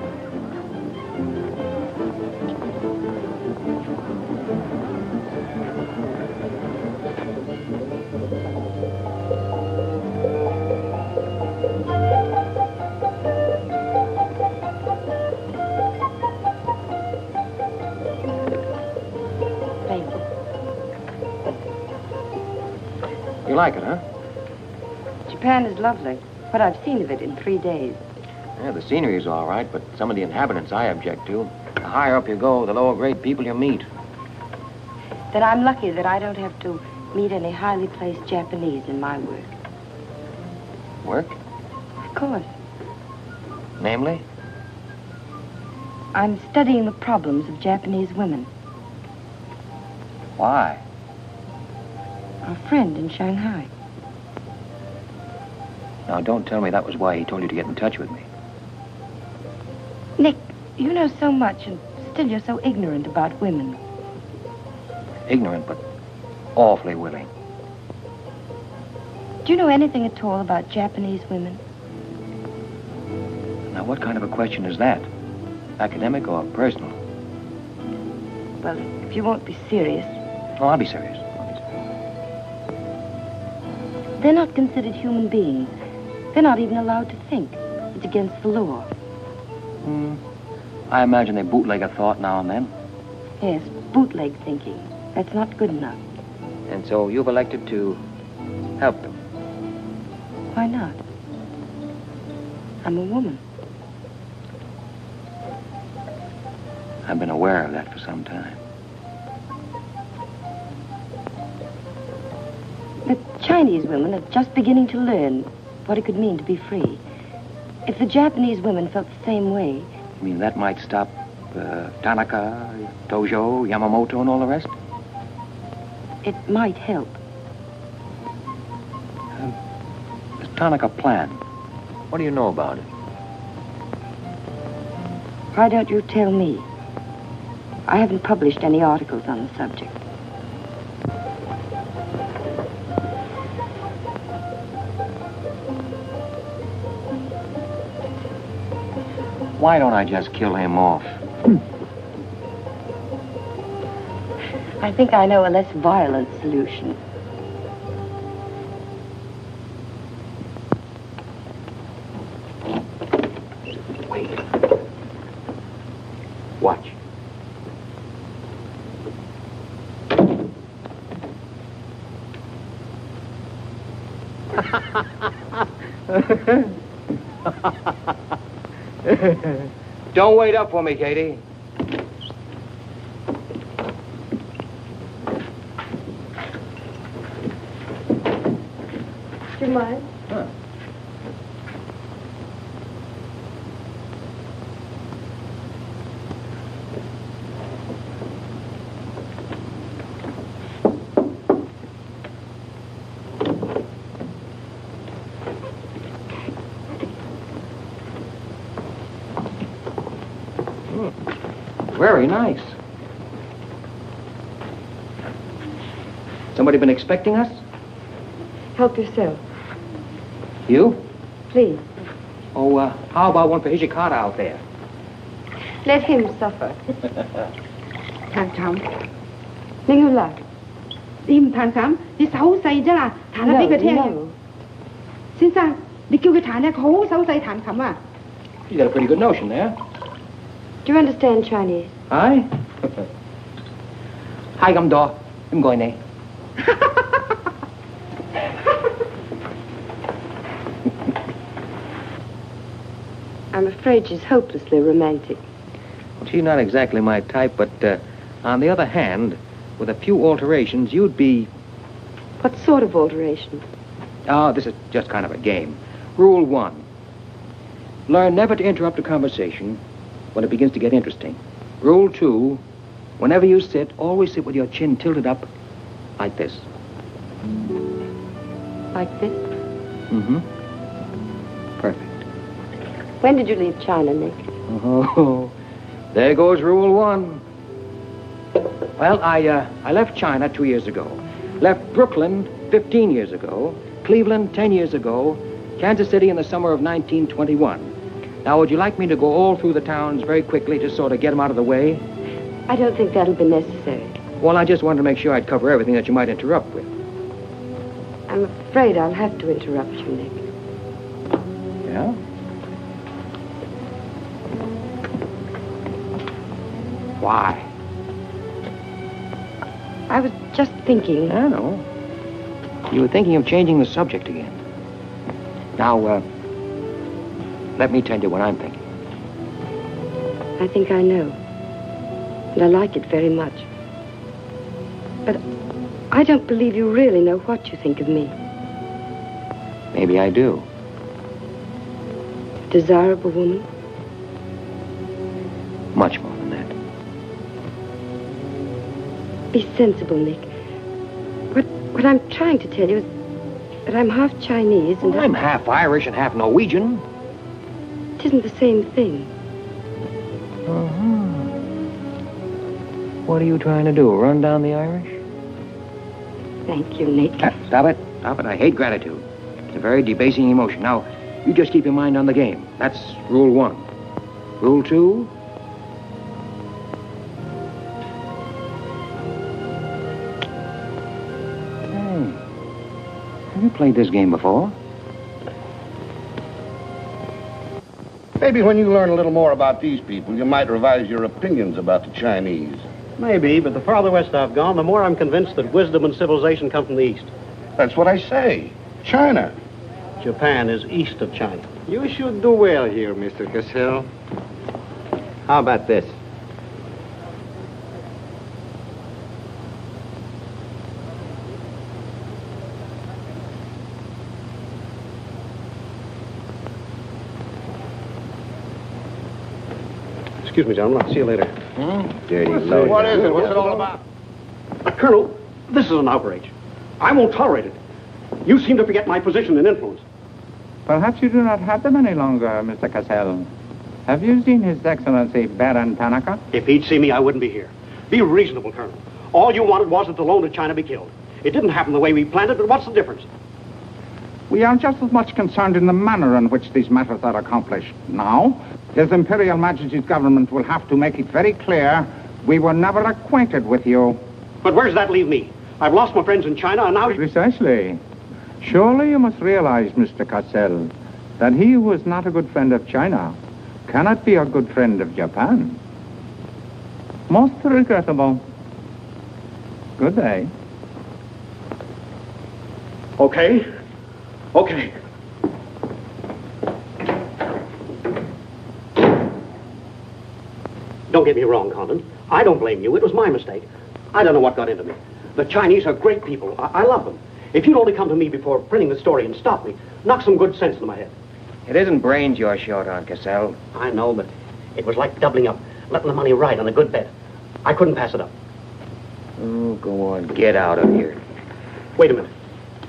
you. You like it, huh? Japan is lovely. What I've seen of it in 3 days. Yeah, the scenery's all right, but some of the inhabitants I object to. The higher up you go, the lower grade people you meet. Then I'm lucky that I don't have to meet any highly placed Japanese in my work. Work? Of course. Namely? I'm studying the problems of Japanese women. Why? A friend in Shanghai. Now, don't tell me that was why he told you to get in touch with me. Nick, you know so much, and still you're so ignorant about women. Ignorant, but awfully willing. Do you know anything at all about Japanese women? Now, what kind of a question is that? Academic or personal? Well, if you won't be serious. Oh, I'll be serious. They're not considered human beings. They're not even allowed to think. It's against the law. I imagine they bootleg a thought now and then. Yes, bootleg thinking. That's not good enough. And so you've elected to help them. Why not? I'm a woman. I've been aware of that for some time. The Chinese women are just beginning to learn what it could mean to be free. If the Japanese women felt the same way... You mean that might stop Tanaka, Tojo, Yamamoto, and all the rest? It might help. This Tanaka plan. What do you know about it? Why don't you tell me? I haven't published any articles on the subject. Why don't I just kill him off? I think I know a less violent solution. Wait. Watch. Don't wait up for me, Katie. Do you mind? Huh. Very nice. Somebody been expecting us? Help yourself, You? please. Oh, how about one for Hijikata out there? Let him suffer. Thằng Trọng, Ninh Hương là im thằng Trọng, đi xấu xay chứ là thằng nó đi cái theo. Xin sao? Đi kêu cái thằng này khổ xấu xay thằng Trọng à? You got a pretty good notion there. Do you understand Chinese? Aye? Hai găm đỏ, em gọi này. I'm afraid she's hopelessly romantic. She's not exactly my type, but on the other hand, with a few alterations, you'd be... What sort of alteration? Oh, this is just kind of a game. Rule 1. Learn never to interrupt a conversation when it begins to get interesting. Rule 2. Whenever you sit, always sit with your chin tilted up like this. Like this? Mm-hmm. Perfect. When did you leave China, Nick? Oh, there goes Rule 1. Well, I left China 2 years ago. Left Brooklyn 15 years ago. Cleveland 10 years ago. Kansas City in the summer of 1921. Now, would you like me to go all through the towns very quickly to sort of get them out of the way? I don't think that'll be necessary. Well, I just wanted to make sure I'd cover everything that you might interrupt with. I'm afraid I'll have to interrupt you, Nick. Yeah? Why? I was just thinking... I know. You were thinking of changing the subject again. Now, let me tell you what I'm thinking. I think I know. And I like it very much. But I don't believe you really know what you think of me. Maybe I do. Desirable woman? Much more than that. Be sensible, Nick. What I'm trying to tell you is that I'm half Chinese and... Well, I'm half Irish and half Norwegian. It isn't the same thing. Uh-huh. What are you trying to do, run down the Irish? Thank you, Nick. Stop it. Stop it. I hate gratitude. It's a very debasing emotion. Now, you just keep your mind on the game. That's Rule 1. Rule 2... Have you played this game before? Maybe when you learn a little more about these people, you might revise your opinions about the Chinese. Maybe, but the farther west I've gone, the more I'm convinced that wisdom and civilization come from the east. That's what I say. China. Japan is east of China. You should do well here, Mr. Cassell. How about this? Excuse me, gentlemen. I'll see you later. Dirty load. What is it? What's it all about? Colonel, This is an outrage. I won't tolerate it. You seem to forget my position and influence. Perhaps you do not have them any longer, Mr. Cassell. Have you seen His Excellency Baron Tanaka? If he'd see me, I wouldn't be here. Be reasonable, Colonel. All you wanted was that the loan to China be killed. It didn't happen the way we planned it, but what's the difference? We are just as much concerned in the manner in which these matters are accomplished. Now, His Imperial Majesty's government will have to make it very clear we were never acquainted with you. But where does that leave me? I've lost my friends in China, and now... Precisely. Surely you must realize, Mr. Cassell, that he who is not a good friend of China cannot be a good friend of Japan. Most regrettable. Good day. Okay. Okay. Don't get me wrong, Condon. I don't blame you. It was my mistake. I don't know what got into me. The Chinese are great people. I love them. If you'd only come to me before printing the story and stop me, knock some good sense into my head. It isn't brains you're short on, Cassell. I know, but it was like doubling up, letting the money ride on a good bet. I couldn't pass it up. Oh, go on. Get out of here. Wait a minute.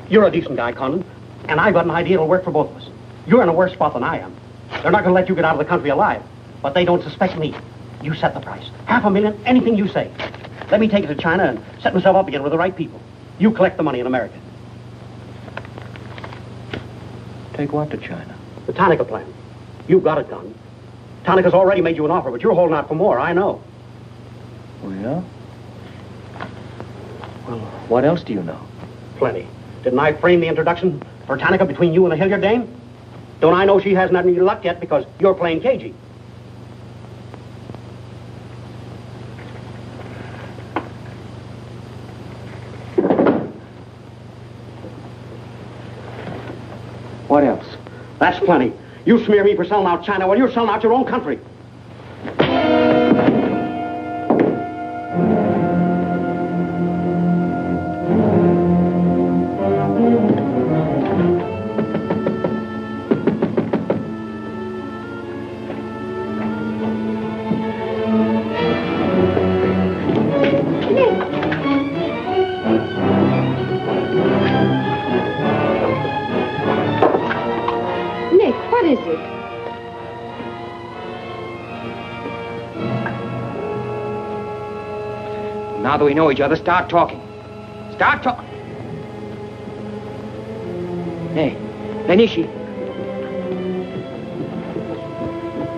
You're a decent guy, Condon, and I've got an idea that'll work for both of us. You're in a worse spot than I am. They're not going to let you get out of the country alive, but they don't suspect me. You set the price. $500,000, anything you say. Let me take it to China and set myself up again with the right people. You collect the money in America. Take what to China? The Tanaka plan. You've got it done. Tanaka's already made you an offer, but you're holding out for more, I know. Oh, yeah? Well, what else do you know? Plenty. Didn't I frame the introduction for Tanaka between you and the Hilliard dame? Don't I know she hasn't had any luck yet because you're playing cagey? What else? That's plenty. You smear me for selling out China while you're selling out your own country. Now that we know each other, start talking. Start talking. Hey, Nishi.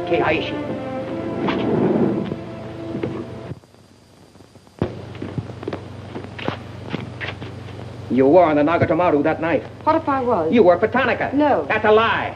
Keihashi. You were on the Nagatomaru that night. What if I was? You worked for Tanaka. No. That's a lie.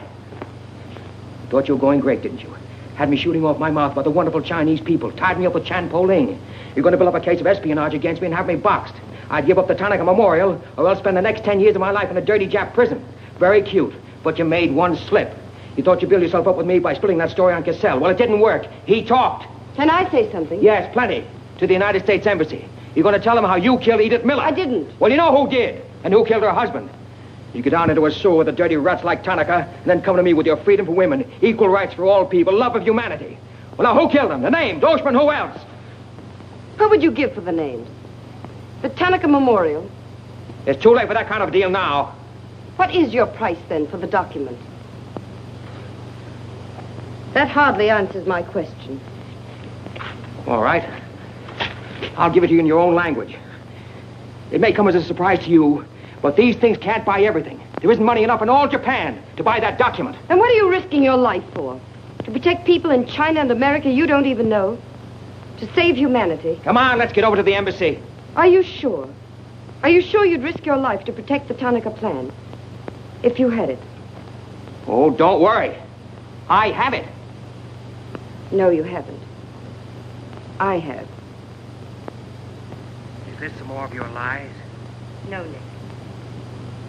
Thought you were going great, didn't you? Had me shooting off my mouth about the wonderful Chinese people, tied me up with Chan Po-Ling. You're going to build up a case of espionage against me and have me boxed. I'd give up the Tanaka Memorial, or else spend the next 10 years of my life in a dirty Jap prison. Very cute, but you made one slip. You thought you'd build yourself up with me by spilling that story on Cassell. Well, it didn't work. He talked. Can I say something? Yes, plenty. To the United States Embassy. You're going to tell them how you killed Edith Miller. I didn't. Well, you know who did, and who killed her husband. You get down into a sewer with the dirty rats like Tanaka, and then come to me with your freedom for women, equal rights for all people, love of humanity. Well, now, who killed them? The names, Oshman, who else? What would you give for the names? The Tanaka Memorial? It's too late for that kind of deal now. What is your price, then, for the document? That hardly answers my question. All right. I'll give it to you in your own language. It may come as a surprise to you, but these things can't buy everything. There isn't money enough in all Japan to buy that document. And what are you risking your life for? To protect people in China and America you don't even know? To save humanity? Come on, let's get over to the embassy. Are you sure? Are you sure you'd risk your life to protect the Tanaka plan? If you had it? Oh, don't worry. I have it. No, you haven't. I have. Is this some more of your lies? No, Nick.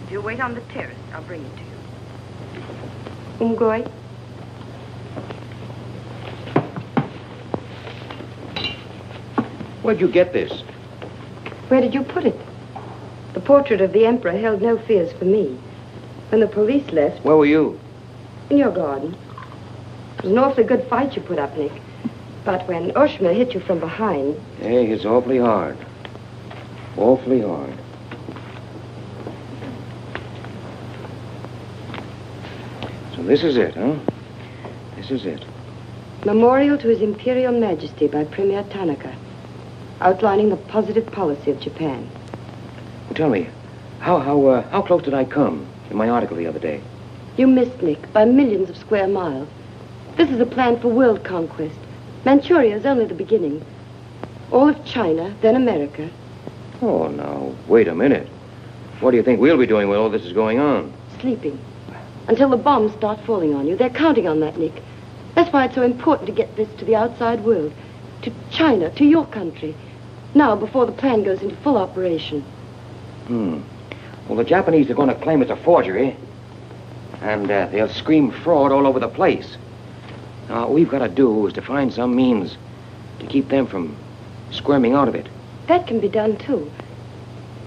If you wait on the terrace, I'll bring it to you. Umgoy? Where'd you get this? Where did you put it? The portrait of the Emperor held no fears for me. When the police left... Where were you? In your garden. It was an awfully good fight you put up, Nick. But when Oshma hit you from behind... Hey, it's awfully hard. Awfully hard. So this is it, huh? This is it. Memorial to His Imperial Majesty by Premier Tanaka, outlining the positive policy of Japan. Well, tell me, how close did I come in my article the other day? You missed, Nick, by millions of square miles. This is a plan for world conquest. Manchuria is only the beginning. All of China, then America. Oh, now, wait a minute. What do you think we'll be doing while all this is going on? Sleeping. Until the bombs start falling on you. They're counting on that, Nick. That's why it's so important to get this to the outside world. To China, to your country. Now, before the plan goes into full operation. Well, the Japanese are going to claim it's a forgery. And they'll scream fraud all over the place. Now, all we've got to do is to find some means to keep them from squirming out of it. That can be done, too.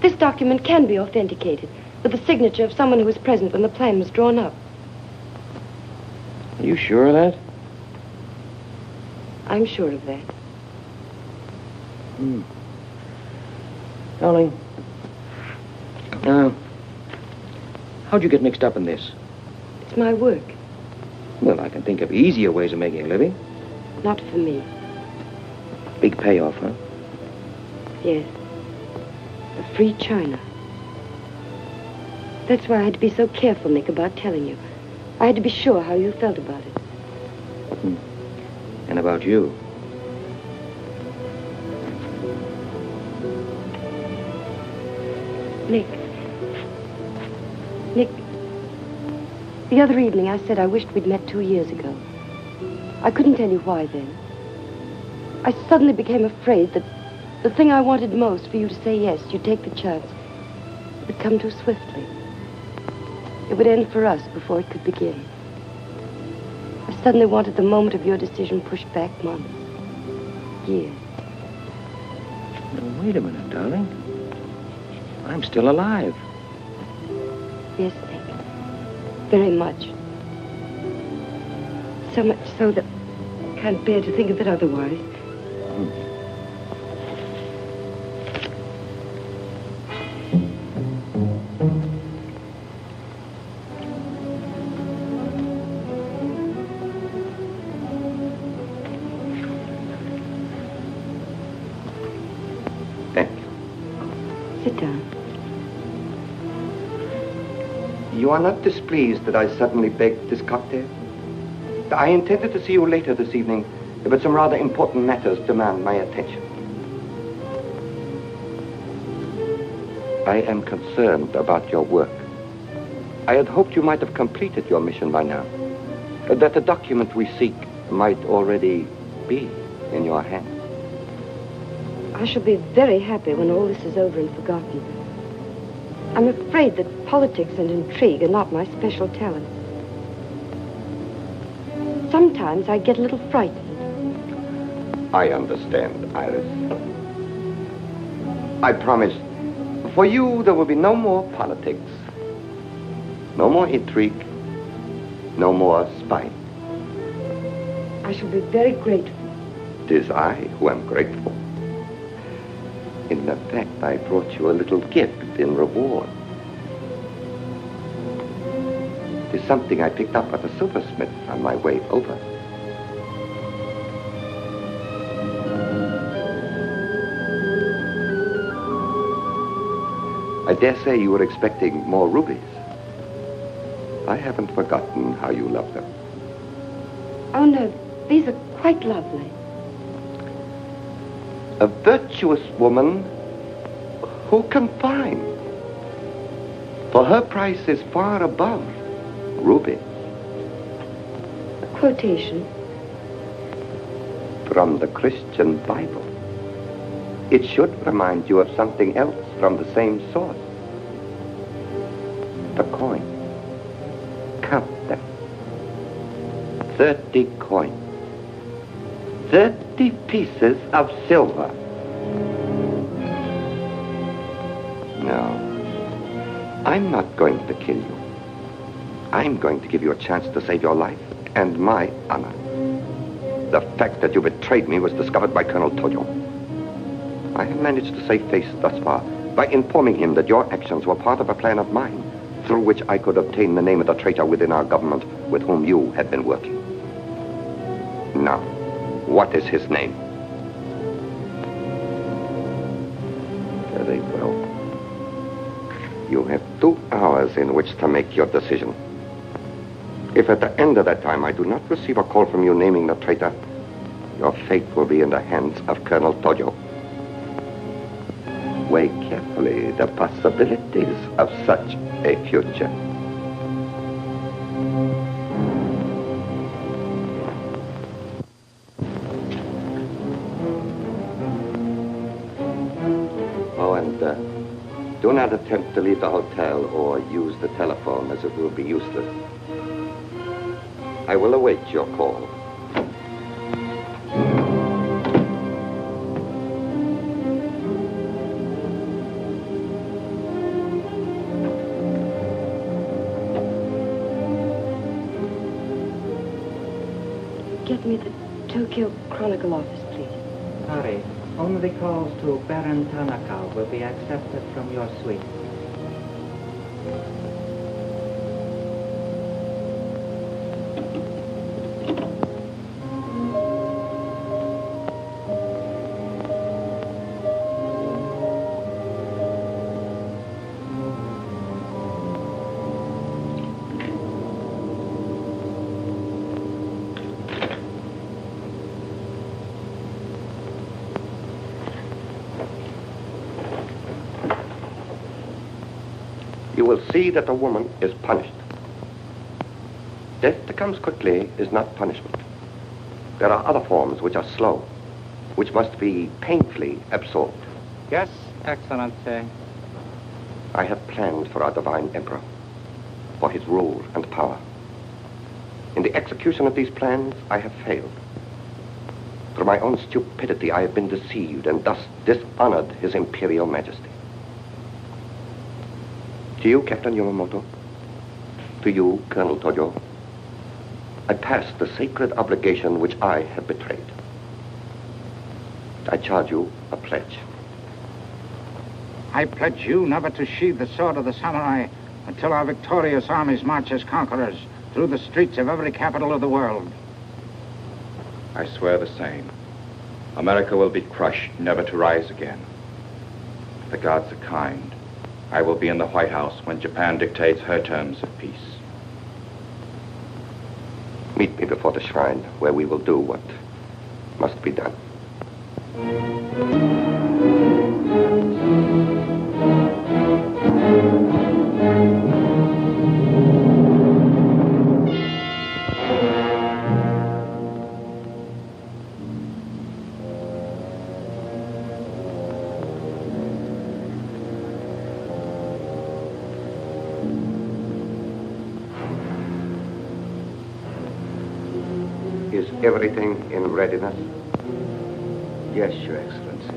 This document can be authenticated with the signature of someone who was present when the plan was drawn up. Are you sure of that? I'm sure of that. Darling, how'd you get mixed up in this? It's my work. Well, I can think of easier ways of making a living. Not for me. Big payoff, huh? Yes. A free China. That's why I had to be so careful, Nick, about telling you. I had to be sure how you felt about it. And about you. Nick. Nick, the other evening I said I wished we'd met 2 years ago. I couldn't tell you why then. I suddenly became afraid that the thing I wanted most for you to say yes, you'd take the chance, would come too swiftly. It would end for us before it could begin. I suddenly wanted the moment of your decision pushed back months, years. Now, wait a minute, darling. I'm still alive. Yes, Nick. Very much. So much so that I can't bear to think of it otherwise. Sit down. You are not displeased that I suddenly begged this cocktail? I intended to see you later this evening, but some rather important matters demand my attention. I am concerned about your work. I had hoped you might have completed your mission by now, that the document we seek might already be in your hands. I shall be very happy when all this is over and forgotten. I'm afraid that politics and intrigue are not my special talent. Sometimes I get a little frightened. I understand, Iris. I promise, for you there will be no more politics, no more intrigue, no more spying. I shall be very grateful. It is I who am grateful. In fact, I brought you a little gift in reward. It is something I picked up at a silversmith on my way over. I dare say you were expecting more rubies. I haven't forgotten how you love them. Oh, no, these are quite lovely. A virtuous woman who can find. For her price is far above rubies. A quotation. From the Christian Bible. It should remind you of something else from the same source. The coin. Count them. 30 coins. 30 pieces of silver. No, I'm not going to kill you. I'm going to give you a chance to save your life and my honor. The fact that you betrayed me was discovered by Colonel Tojo. I have managed to save face thus far, by informing him that your actions were part of a plan of mine, through which I could obtain the name of the traitor within our government with whom you had been working. Now, what is his name? Very well. You have 2 hours in which to make your decision. If at the end of that time I do not receive a call from you naming the traitor, your fate will be in the hands of Colonel Tojo. Weigh carefully the possibilities of such a future. Oh, and do not attempt to leave the hotel or use the telephone, as it will be useless. I will await your call. Get me the Tokyo Chronicle office, please. Sorry, only calls to Baron Tanaka will be accepted from your suite. You will see that the woman is punished. Death that comes quickly is not punishment. There are other forms which are slow, which must be painfully absorbed. Yes, Excellency. I have planned for our divine emperor, for his rule and power. In the execution of these plans, I have failed. Through my own stupidity, I have been deceived and thus dishonored his imperial majesty. To you, Captain Yamamoto, to you, Colonel Tojo, I pass the sacred obligation which I have betrayed. I charge you a pledge. I pledge you never to sheathe the sword of the samurai until our victorious armies march as conquerors through the streets of every capital of the world. I swear the same. America will be crushed, never to rise again. The gods are kind. I will be in the White House when Japan dictates her terms of peace. Meet me before the shrine, where we will do what must be done. Is everything in readiness? Yes, Your Excellency.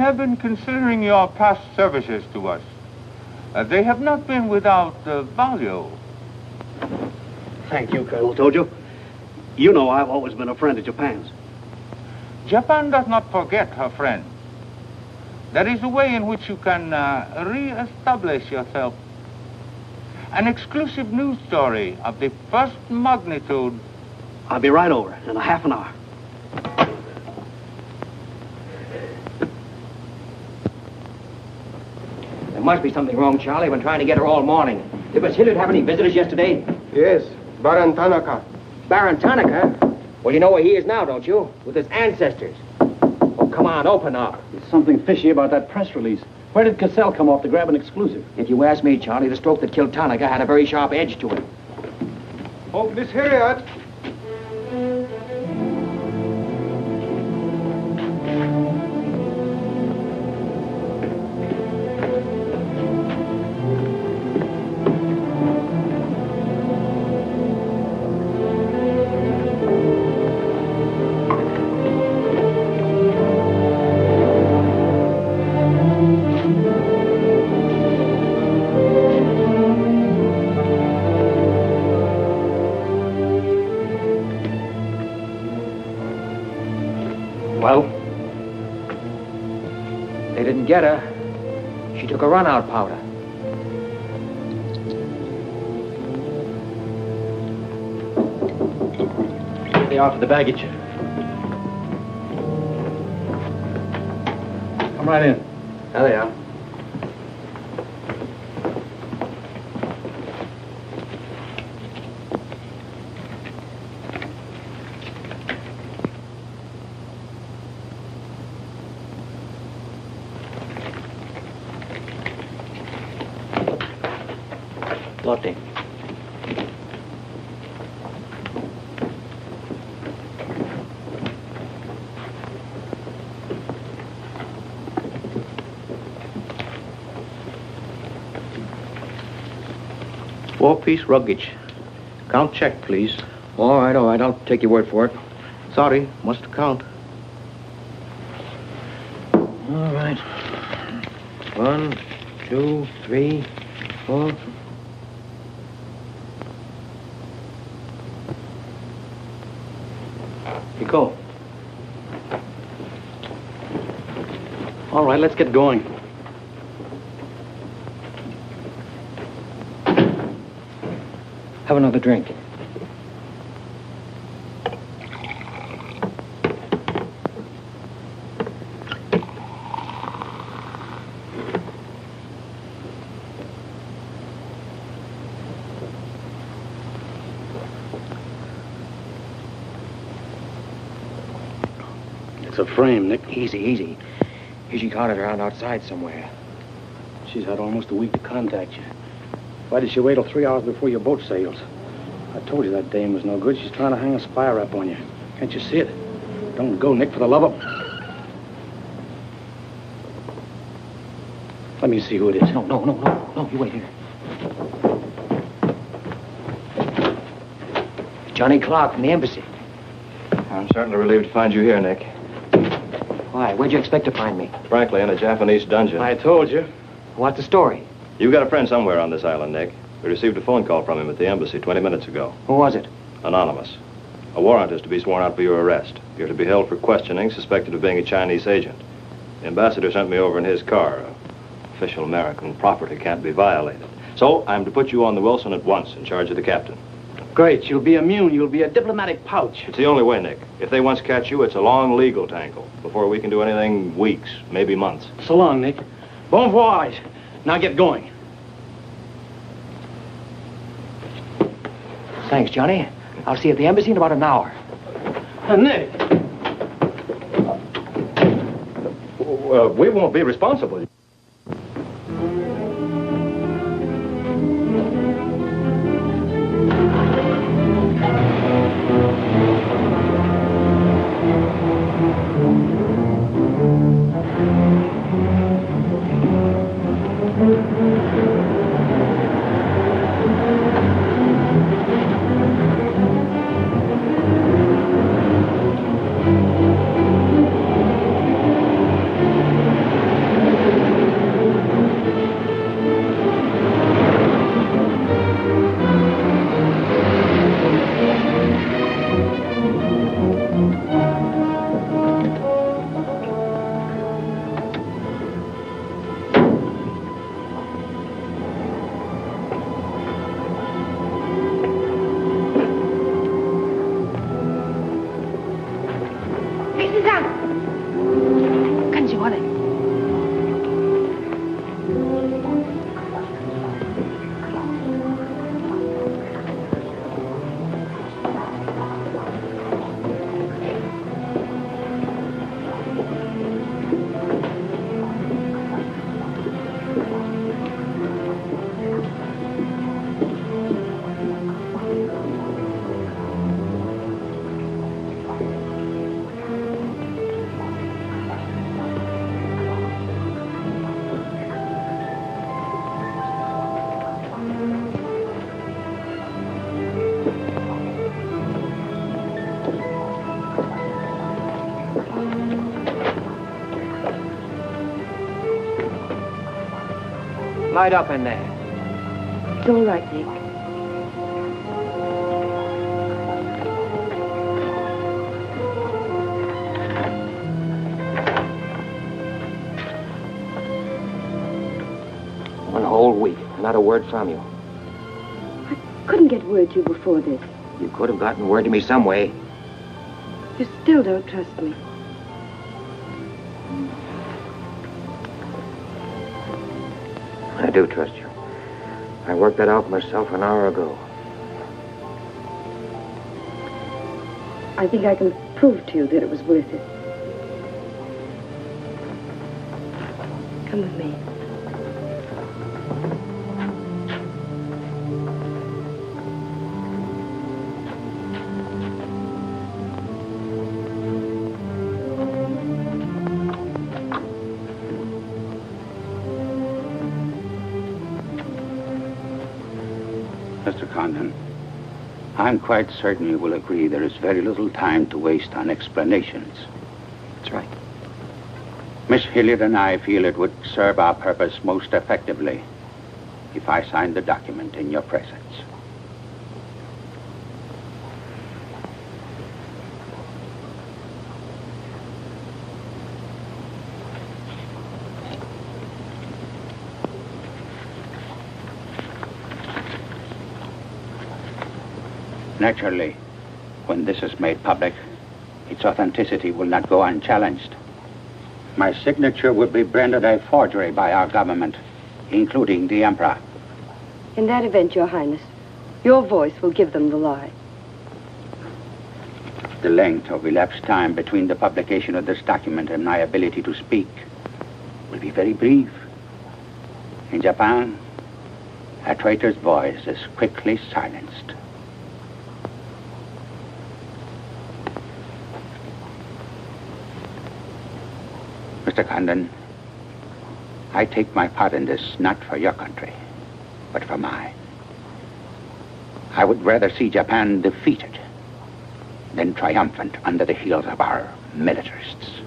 have been considering your past services to us. They have not been without value. Thank you, Colonel Tojo. You know I've always been a friend of Japan's. Japan does not forget her friend. There is a way in which you can re-establish yourself. An exclusive news story of the first magnitude. I'll be right over in a half an hour. There must be something wrong, Charlie. I've been trying to get her all morning. Did Miss Hilliard have any visitors yesterday? Yes, Baron Tanaka. Baron Tanaka? Well, you know where he is now, don't you? With his ancestors. Oh, come on, open up. There's something fishy about that press release. Where did Cassell come off to grab an exclusive? If you ask me, Charlie, the stroke that killed Tanaka had a very sharp edge to it. Oh, Miss Hilliard. Well? They didn't get her. She took a run-out powder. They are for the baggage. Come right in. There they are. Lotte. Four-piece luggage. Count check, please. All right. I'll take your word for it. Sorry, must count. All right. 1, 2, 3, 4. You go. All right, let's get going. Have another drink. It's a frame, Nick. Easy. She caught it around outside somewhere. She's had almost a week to contact you. Why did she wait till 3 hours before your boat sails? I told you that dame was no good. She's trying to hang a spy rap on you. Can't you see it? Don't go, Nick, for the love of... Let me see who it is. No, you wait here. Johnny Clark from the embassy. I'm certainly relieved to find you here, Nick. Why? Where'd you expect to find me? Frankly, in a Japanese dungeon. I told you. What's the story? You've got a friend somewhere on this island, Nick. We received a phone call from him at the embassy 20 minutes ago. Who was it? Anonymous. A warrant is to be sworn out for your arrest. You're to be held for questioning, suspected of being a Chinese agent. The ambassador sent me over in his car. Official American property can't be violated. So I'm to put you on the Wilson at once in charge of the captain. Great. You'll be immune. You'll be a diplomatic pouch. It's the only way, Nick. If they once catch you, it's a long legal tangle. Before we can do anything, weeks, maybe months. So long, Nick. Bon voyage. Now get going. Thanks, Johnny. I'll see you at the embassy in about an hour. Nick! We won't be responsible. Light up in there. It's all right, Nick. One whole week, not a word from you. Couldn't get word to you before this. You could have gotten word to me some way. You still don't trust me. I do trust you. I worked that out myself an hour ago. I think I can prove to you that it was worth it. Come with me. Mr. Condon, I'm quite certain you will agree there is very little time to waste on explanations. That's right. Miss Hilliard and I feel it would serve our purpose most effectively if I signed the document in your presence. Naturally, when this is made public, its authenticity will not go unchallenged. My signature would be branded a forgery by our government, including the Emperor. In that event, Your Highness, your voice will give them the lie. The length of elapsed time between the publication of this document and my ability to speak will be very brief. In Japan, a traitor's voice is quickly silenced. Mr. Condon, I take my part in this not for your country, but for mine. I would rather see Japan defeated than triumphant under the heels of our militarists.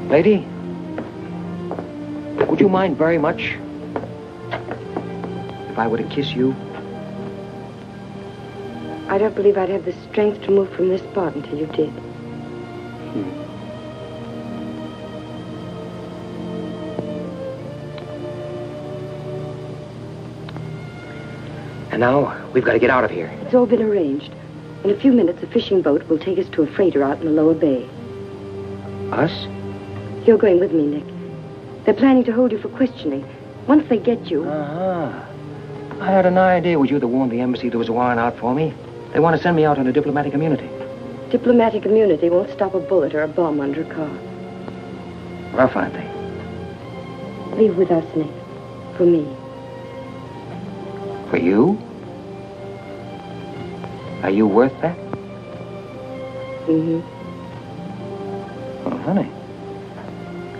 Lady, would you mind very much if I were to kiss you? I don't believe I'd have the strength to move from this spot until you did. And now, we've got to get out of here. It's all been arranged. In a few minutes, a fishing boat will take us to a freighter out in the lower bay. Us? You're going with me, Nick. They're planning to hold you for questioning. Once they get you... Uh-huh. I had an idea it was you that warned the embassy there was a warrant out for me. They want to send me out on a diplomatic immunity. Diplomatic immunity won't stop a bullet or a bomb under a car. Rough, aren't they? Leave with us, Nick. For me. For you? Are you worth that? Mm-hmm. Oh, honey.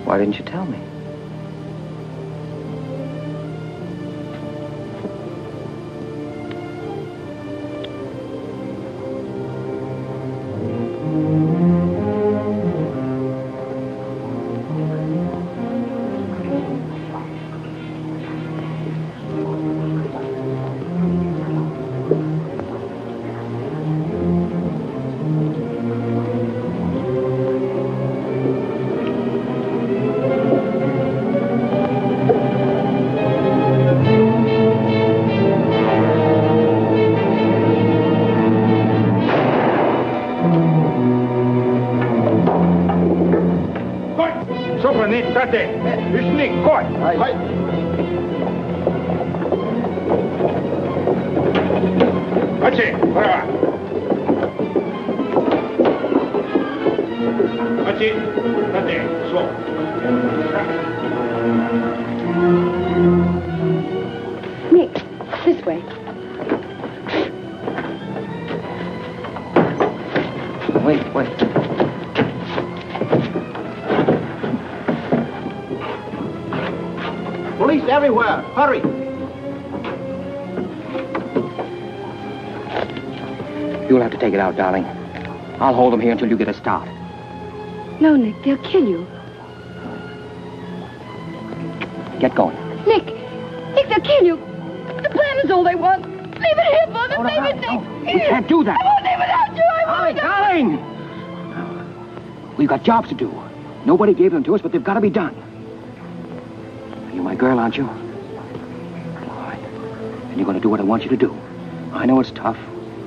Why didn't you tell me? That's it. That's it. Slow. Nick, this way. Wait. Police everywhere. Hurry. You'll have to take it out, darling. I'll hold them here until you get a start. No, Nick, they'll kill you. Get going. Nick, they'll kill you. The plan is all they want. Leave it here, Mother. Leave it, Nick. We can't do that. I won't leave without you. I won't. Darling! We've got jobs to do. Nobody gave them to us, but they've got to be done. You're my girl, aren't you? All right. And you're going to do what I want you to do. I know it's tough.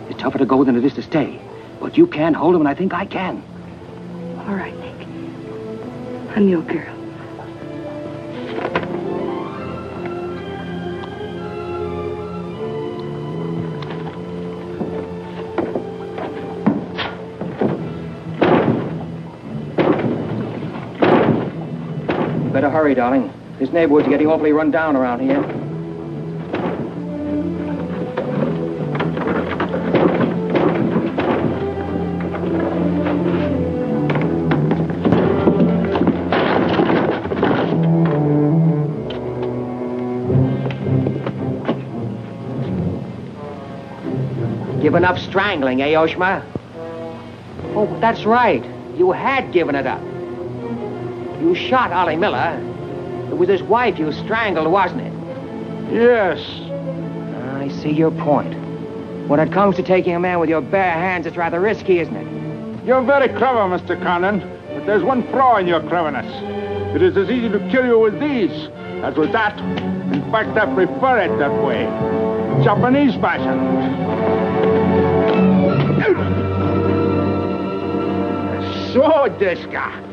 It's tougher to go than it is to stay. But you can hold them, and I think I can. All right, Nick. I'm your girl. Better hurry, darling. This neighborhood's getting awfully run down around here. Given up strangling, eh, Oshma? Oh, that's right. You had given it up. You shot Ollie Miller. It was his wife you strangled, wasn't it? Yes. I see your point. When it comes to taking a man with your bare hands, it's rather risky, isn't it? You're very clever, Mr. Cannon, but there's one flaw in your cleverness. It is as easy to kill you with these as with that. In fact, I prefer it that way. Japanese fashion. So, Diska.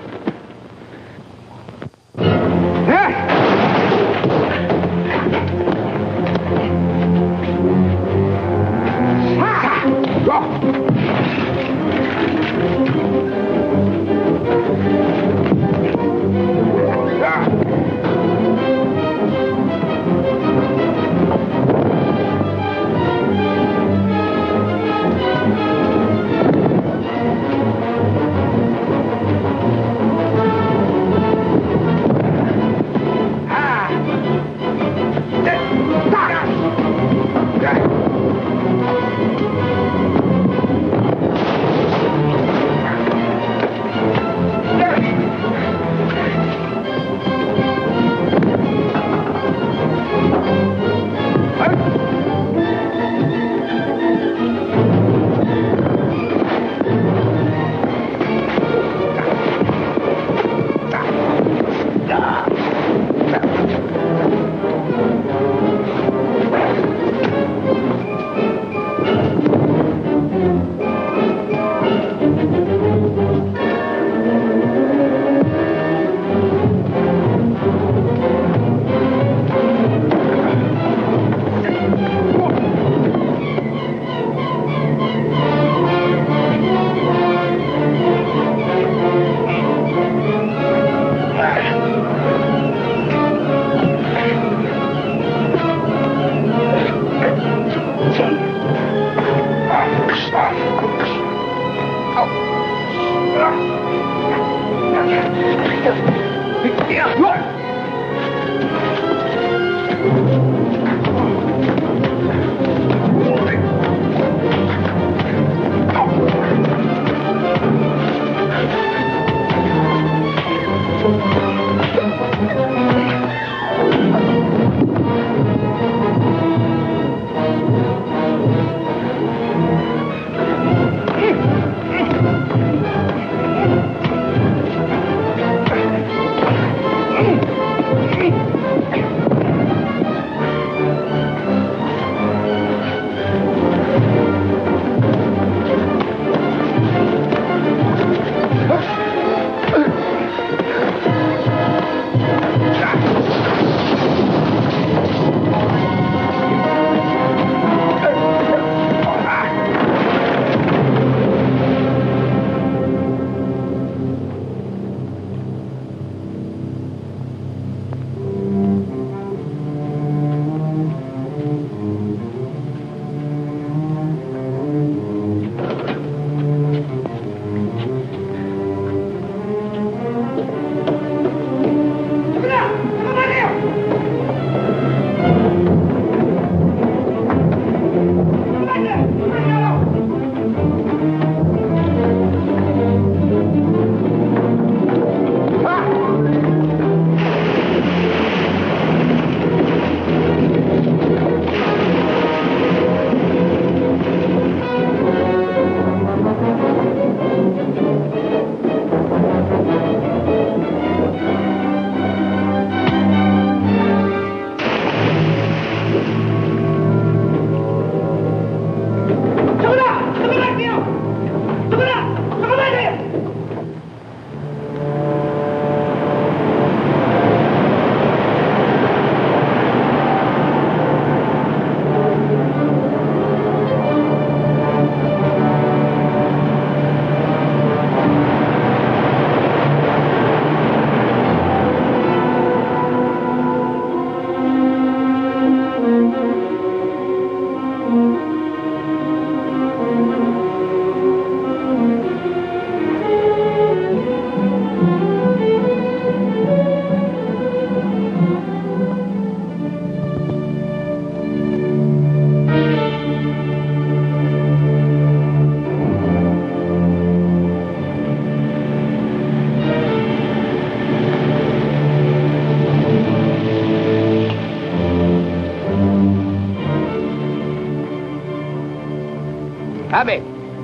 Abe,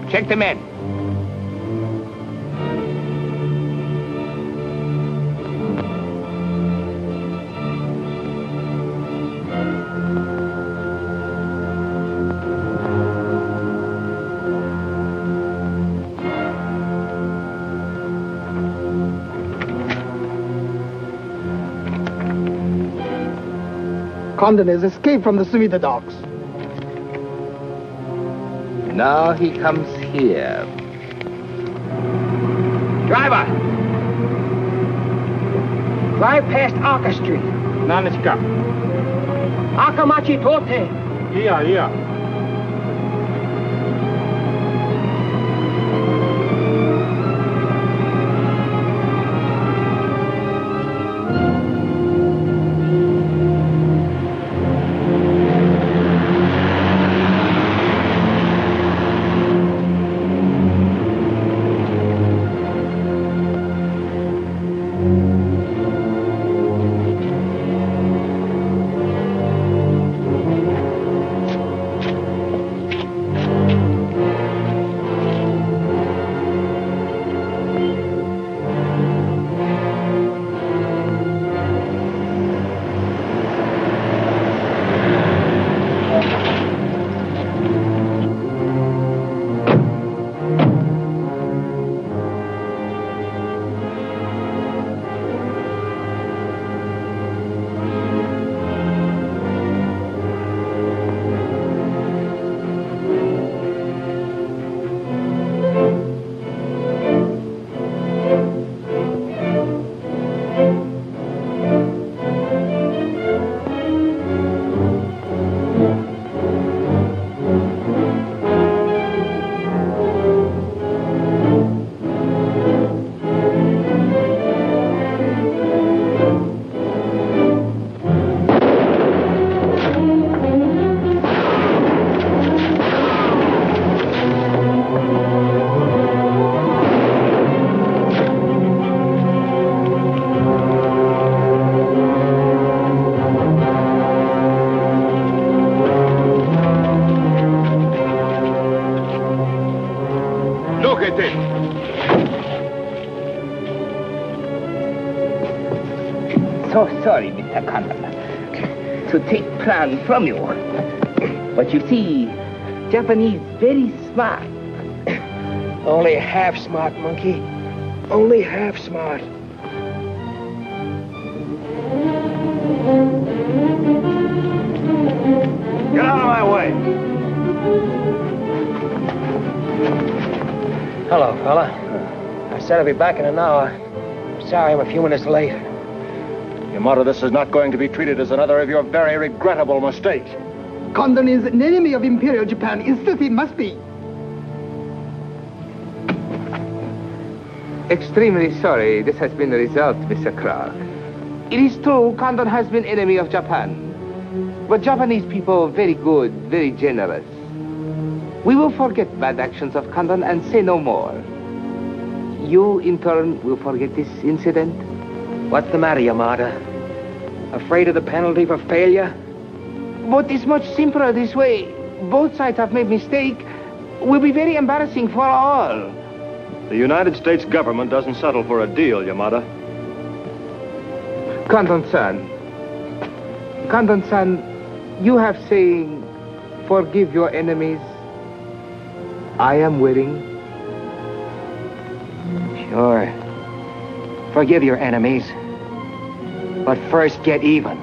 check the men. Condon has escaped from the Sumida docks. Now he comes here. Driver! Drive past Arca Street. Naniska. Akamachi Tote. Yeah. So sorry, Mr. Condon, to take plan from you. But you see, Japanese very smart. Only half smart, monkey. Only half smart. Get out of my way. Hello, fella. I said I'd be back in an hour. Sorry I'm a few minutes late. Yamato, this is not going to be treated as another of your very regrettable mistakes. Condon is an enemy of Imperial Japan. Insist it must be. Extremely sorry this has been the result, Mr. Clark. It is true Condon has been enemy of Japan. But Japanese people very good, very generous. We will forget bad actions of Condon and say no more. You, in turn, will forget this incident? What's the matter, Yamada? Afraid of the penalty for failure? But it's much simpler this way. Both sides have made mistake. Will be very embarrassing for all. The United States government doesn't settle for a deal, Yamada. Condon-san, you have saying, forgive your enemies. I am willing. Sure. Forgive your enemies. But first get even.